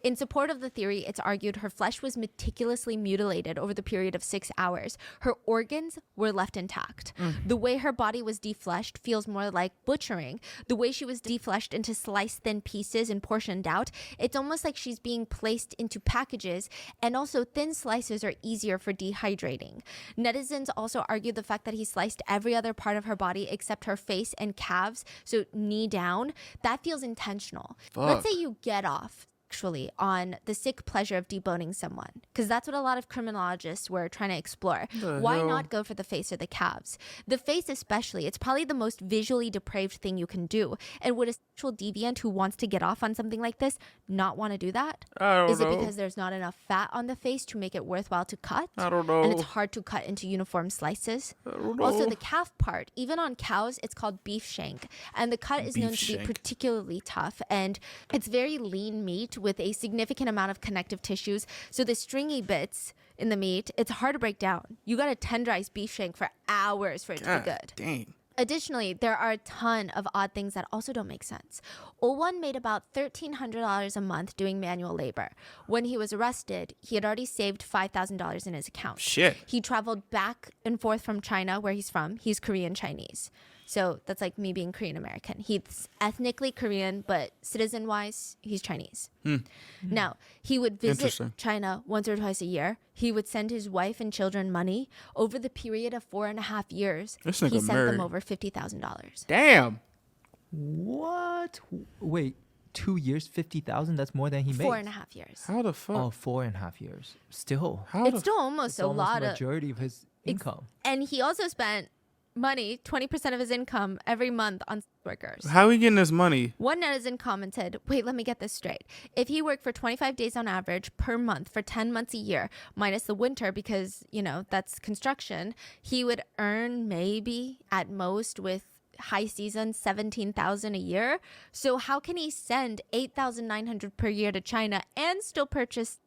In support of the theory, it's argued her flesh was meticulously mutilated over the period of 6 hours. Her organs were left intact. The way her body was defleshed feels more like butchering. The way she was defleshed into sliced thin pieces and portioned out, it's almost like she's being placed into packages, and also thin slices are easier for dehydrating. Netizens also argue the fact that he sliced every other part of her body except her face and calves, so knee down, that feels intentional. Let's say you get off actually on the sick pleasure of deboning someone, because that's what a lot of criminologists were trying to explore. Why hell? not go for the face or the calves? The face especially, it's probably the most visually depraved thing you can do. And would a sexual deviant who wants to get off on something like this not want to do that? I don't Is know. it because there's not enough fat on the face to make it worthwhile to cut? I don't know. And it's hard to cut into uniform slices. I don't know. Also, the calf part, even on cows, it's called beef shank. And the cut is Beef known to be shank. particularly tough. And it's very lean meat with a significant amount of connective tissues. So the stringy bits in the meat, it's hard to break down. You got to tenderize beef shank for hours for it to God be good. dang. Additionally, there are a ton of odd things that also don't make sense. Olwan made about $1,300 a month doing manual labor. When he was arrested, he had already saved $5,000 in his account. Shit. He traveled back and forth from China, where he's from. He's Korean Chinese. So that's like me being Korean American. He's ethnically Korean, but citizen-wise, he's Chinese. Now, he would visit Interesting. China once or twice a year. He would send his wife and children money. Over the period of 4.5 years, This he nigga sent married. them over $50,000. Damn. What? Wait, 2 years, 50,000? That's more than he made. 4.5 years. How the fuck? Oh, 4.5 years. Still, How It's the still almost it's a almost lot the of. majority of his income. And he also spent money, 20% of his income every month on workers. How he getting this money? One netizen commented, wait, let me get this straight. If he worked for 25 days on average per month for 10 months a year, minus the winter because, you know, that's construction, he would earn maybe at most with high season $17,000 a year. So how can he send $8,900 per year to China and still purchase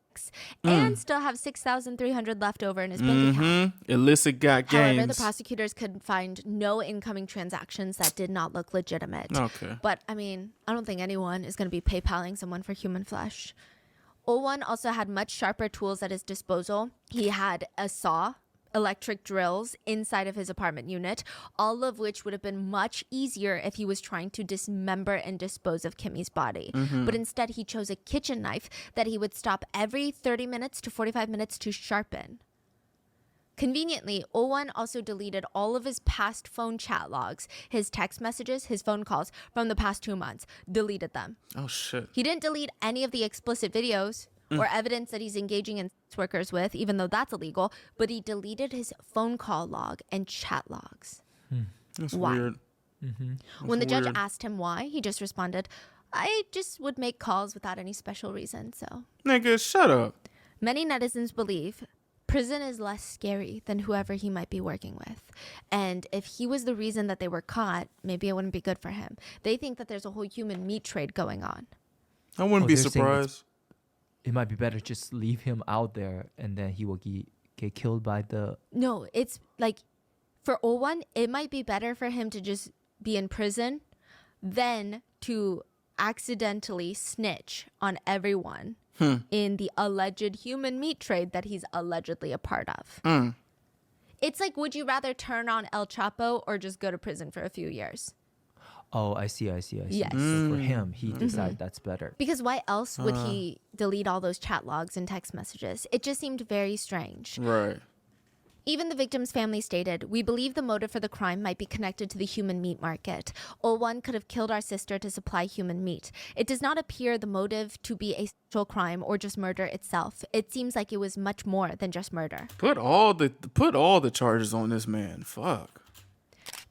and still have $6,300 left over in his bank account? Illicit got However, gains. the prosecutors could find no incoming transactions that did not look legitimate. Okay. But I mean, I don't think anyone is going to be PayPaling someone for human flesh. Olwan also had much sharper tools at his disposal. He had a saw, electric drills inside of his apartment unit, all of which would have been much easier if he was trying to dismember and dispose of Kimmy's body. But instead, he chose a kitchen knife that he would stop every 30 minutes to 45 minutes to sharpen. Conveniently, Owan also deleted all of his past phone chat logs, his text messages, his phone calls from the past 2 months. Deleted them. Oh shit. He didn't delete any of the explicit videos or evidence that he's engaging in sex workers with, even though that's illegal, but he deleted his phone call log and chat logs. That's Why? weird. When the judge weird. asked him why, he just responded, I just would make calls without any special reason, so. Nigga, shut up. Many netizens believe prison is less scary than whoever he might be working with. And if he was the reason that they were caught, maybe it wouldn't be good for him. They think that there's a whole human meat trade going on. I wouldn't Oh, be they're saying surprised. It might be better just leave him out there and then he will get killed by the. No, it's like for Owan, it might be better for him to just be in prison than to accidentally snitch on everyone in the alleged human meat trade that he's allegedly a part of. It's like, would you rather turn on El Chapo or just go to prison for a few years? Oh, I see. Yes. So for him, he decided that's better. Because why else would he delete all those chat logs and text messages? It just seemed very strange. Right. Even the victim's family stated, we believe the motive for the crime might be connected to the human meat market. Owan could have killed our sister to supply human meat. It does not appear the motive to be a sexual crime or just murder itself. It seems like it was much more than just murder. Put all the charges on this man. Fuck.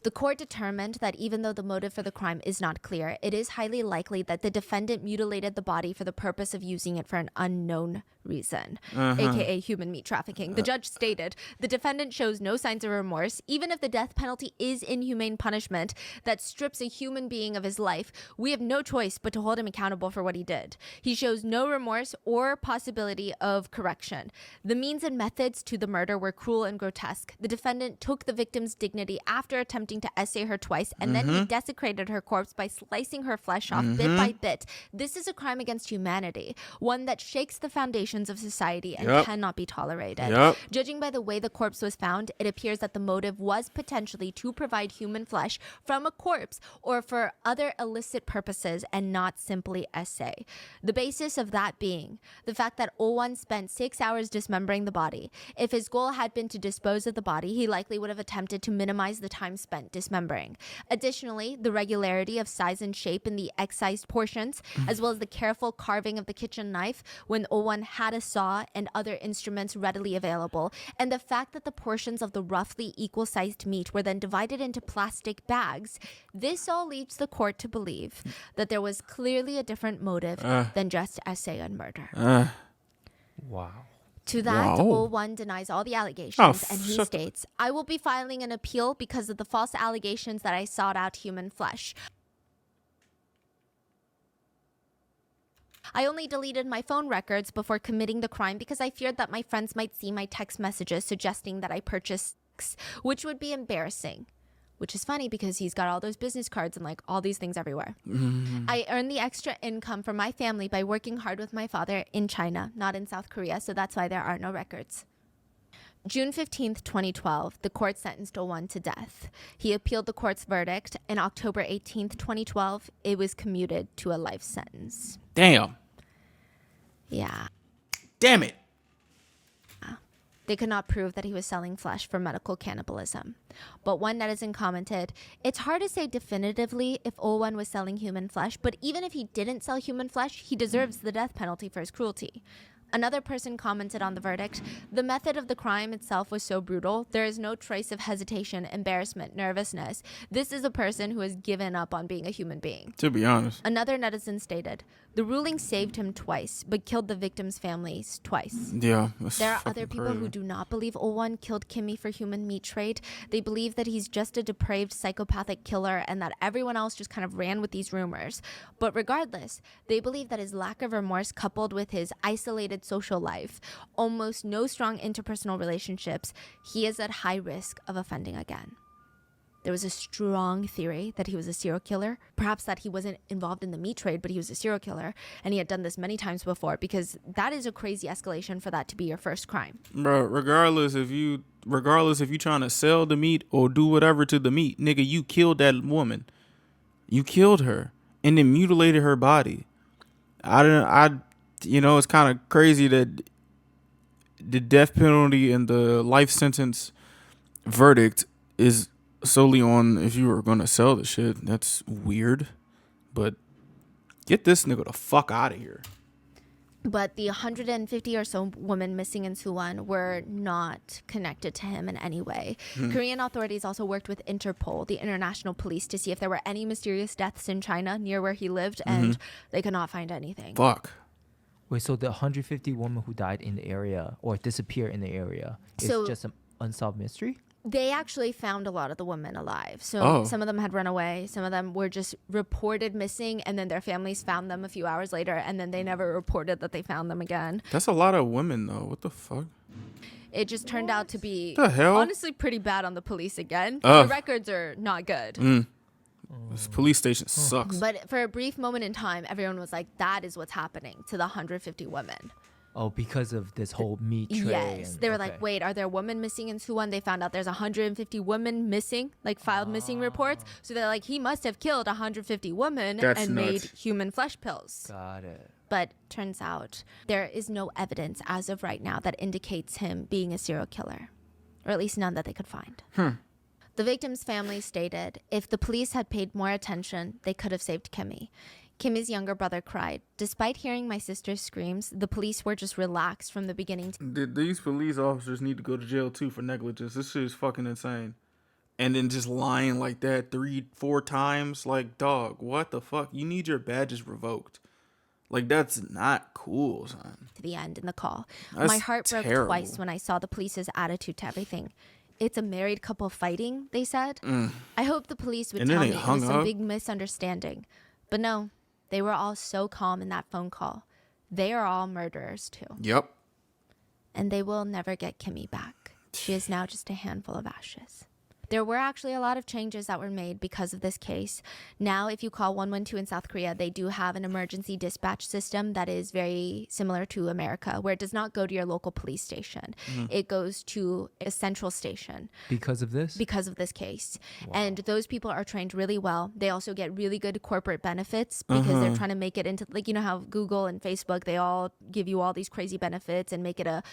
The court determined that even though the motive for the crime is not clear, it is highly likely that the defendant mutilated the body for the purpose of using it for an unknown reason, aka human meat trafficking. The judge stated, the defendant shows no signs of remorse. Even if the death penalty is inhumane punishment that strips a human being of his life, we have no choice but to hold him accountable for what he did. He shows no remorse or possibility of correction. The means and methods to the murder were cruel and grotesque. The defendant took the victim's dignity after attempting to essay her twice, and then he desecrated her corpse by slicing her flesh off bit by bit. This is a crime against humanity, one that shakes the foundations of society and cannot be tolerated. Judging by the way the corpse was found, it appears that the motive was potentially to provide human flesh from a corpse or for other illicit purposes and not simply essay. The basis of that being the fact that Owan spent 6 hours dismembering the body. If his goal had been to dispose of the body, he likely would have attempted to minimize the time spent dismembering. Additionally, the regularity of size and shape in the excised portions, as well as the careful carving of the kitchen knife when Owan had a saw and other instruments readily available, and the fact that the portions of the roughly equal-sized meat were then divided into plastic bags, this all leads the court to believe that there was clearly a different motive than just essay and murder. Wow. To that, Wow. Owan denies all the allegations, Oh, and he shut states, I will be filing an appeal because of the false allegations that I sought out human flesh. I only deleted my phone records before committing the crime because I feared that my friends might see my text messages suggesting that I purchased sex, which would be embarrassing. Which is funny because he's got all those business cards and like all these things everywhere. I earned the extra income for my family by working hard with my father in China, not in South Korea, so that's why there are no records. June 15th, 2012, the court sentenced Owan to death. He appealed the court's verdict, and October 18th, 2012, it was commuted to a life sentence. Damn. Yeah. Damn it. They could not prove that he was selling flesh for medical cannibalism. But one netizen commented, it's hard to say definitively if Owan was selling human flesh, but even if he didn't sell human flesh, he deserves the death penalty for his cruelty. Another person commented on the verdict, the method of the crime itself was so brutal, there is no trace of hesitation, embarrassment, nervousness. This is a person who has given up on being a human being. To be honest. Another netizen stated, the ruling saved him twice, but killed the victim's families twice. Yeah. There are other people who do not believe Owan killed Kimmy for human meat trade. They believe that he's just a depraved psychopathic killer and that everyone else just kind of ran with these rumors. But regardless, they believe that his lack of remorse coupled with his isolated social life, almost no strong interpersonal relationships, he is at high risk of offending again. There was a strong theory that he was a serial killer, perhaps that he wasn't involved in the meat trade, but he was a serial killer, and he had done this many times before, because that is a crazy escalation for that to be your first crime. Bro, regardless if you trying to sell the meat or do whatever to the meat, nigga, you killed that woman. You killed her and then mutilated her body. It's kind of crazy that the death penalty and the life sentence verdict is solely on if you were gonna sell the shit. That's weird, but get this nigga the fuck out of here. But the 150 or so women missing in Suwon were not connected to him in any way. Korean authorities also worked with Interpol, the international police, to see if there were any mysterious deaths in China near where he lived, and they could not find anything. Fuck. Wait, so the 150 women who died in the area or disappeared in the area is So- just an unsolved mystery? They actually found a lot of the women alive. So Oh. some of them had run away. Some of them were just reported missing, and then their families found them a few hours later, and then they never reported that they found them again. That's a lot of women though. What the fuck? It just turned out to be The hell? honestly pretty bad on the police again. Ugh. The records are not good. This police station sucks. But for a brief moment in time, everyone was like, that is what's happening to the 150 women. Oh, because of this whole meat tray. Yes. and- They were okay. like, wait, are there women missing in Suwon? They found out there's 150 women missing, like filed missing reports. So they're like, he must have killed 150 women That's and made nuts. human flesh pills. Got it. But turns out there is no evidence as of right now that indicates him being a serial killer, or at least none that they could find. The victim's family stated if the police had paid more attention, they could have saved Kimmy. Kimmy's younger brother cried. Despite hearing my sister's screams, the police were just relaxed from the beginning. These police officers need to go to jail too for negligence. This shit is fucking insane. And then just lying like that 3-4 times, like, dog, what the fuck? You need your badges revoked. Like, that's not cool, son. To the end in the call. That's My heart broke terrible. twice when I saw the police's attitude to everything. It's a married couple fighting, they said. I hope the police would And then tell they me it hung was some up? big misunderstanding. But no, they were all so calm in that phone call. They are all murderers too. Yep. And they will never get Kimmy back. She is now just a handful of ashes. There were actually a lot of changes that were made because of this case. Now, if you call 112 in South Korea, they do have an emergency dispatch system that is very similar to America, where it does not go to your local police station. It goes to a central station Because of this? because of this case. And those people are trained really well. They also get really good corporate benefits because they're trying to make it into, like, you know how Google and Facebook, they all give you all these crazy benefits and make it a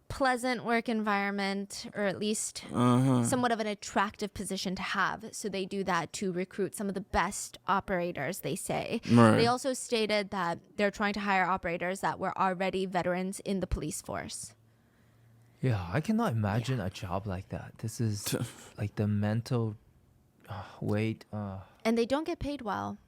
pleasant work environment, or at least somewhat of an attractive position to have. So they do that to recruit some of the best operators, they say. Right. They also stated that they're trying to hire operators that were already veterans in the police force. Yeah, I cannot imagine a job like that. This is like the mental weight. And they don't get paid well.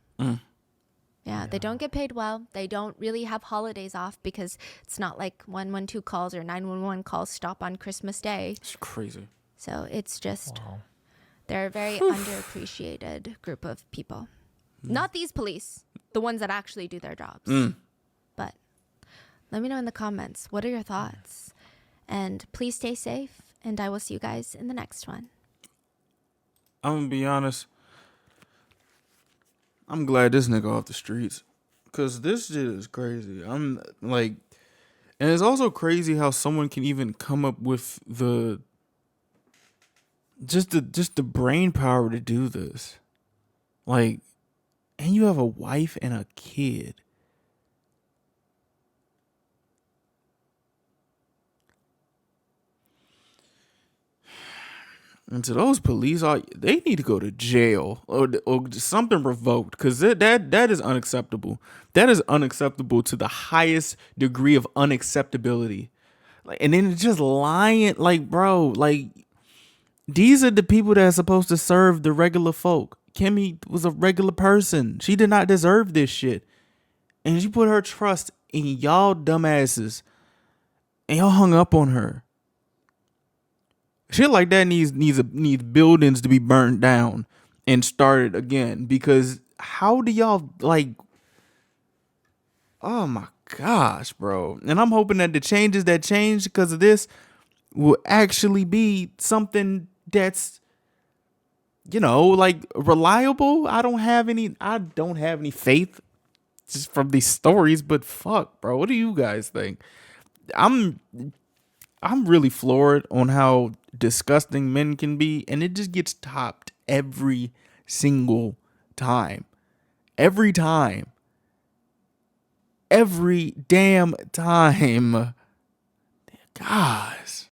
Yeah, they don't get paid well. They don't really have holidays off because it's not like 112 calls or 911 calls stop on Christmas Day. It's crazy. So it's just, Wow. they're a very underappreciated group of people. Not these police, the ones that actually do their jobs. But let me know in the comments, what are your thoughts? And please stay safe, and I will see you guys in the next one. I'm gonna be honest. I'm glad this nigga off the streets. Cause this shit is crazy. I'm like, and it's also crazy how someone can even come up with the brain power to do this. Like, and you have a wife and a kid. And to those police, they need to go to jail or something revoked, because that is unacceptable. That is unacceptable to the highest degree of unacceptability. Like, and then it's just lying, like, bro, like, these are the people that are supposed to serve the regular folk. Kimmy was a regular person. She did not deserve this shit, and she put her trust in y'all dumbasses, and y'all hung up on her. Shit like that needs buildings to be burned down and started again, because how do y'all, like, oh my gosh, bro. And I'm hoping that the changes that change because of this will actually be something that's, you know, like, reliable. I don't have any faith just from these stories, but fuck, bro. What do you guys think? I'm really floored on how disgusting men can be, and it just gets topped every single time. Every time. Every damn time. Guys.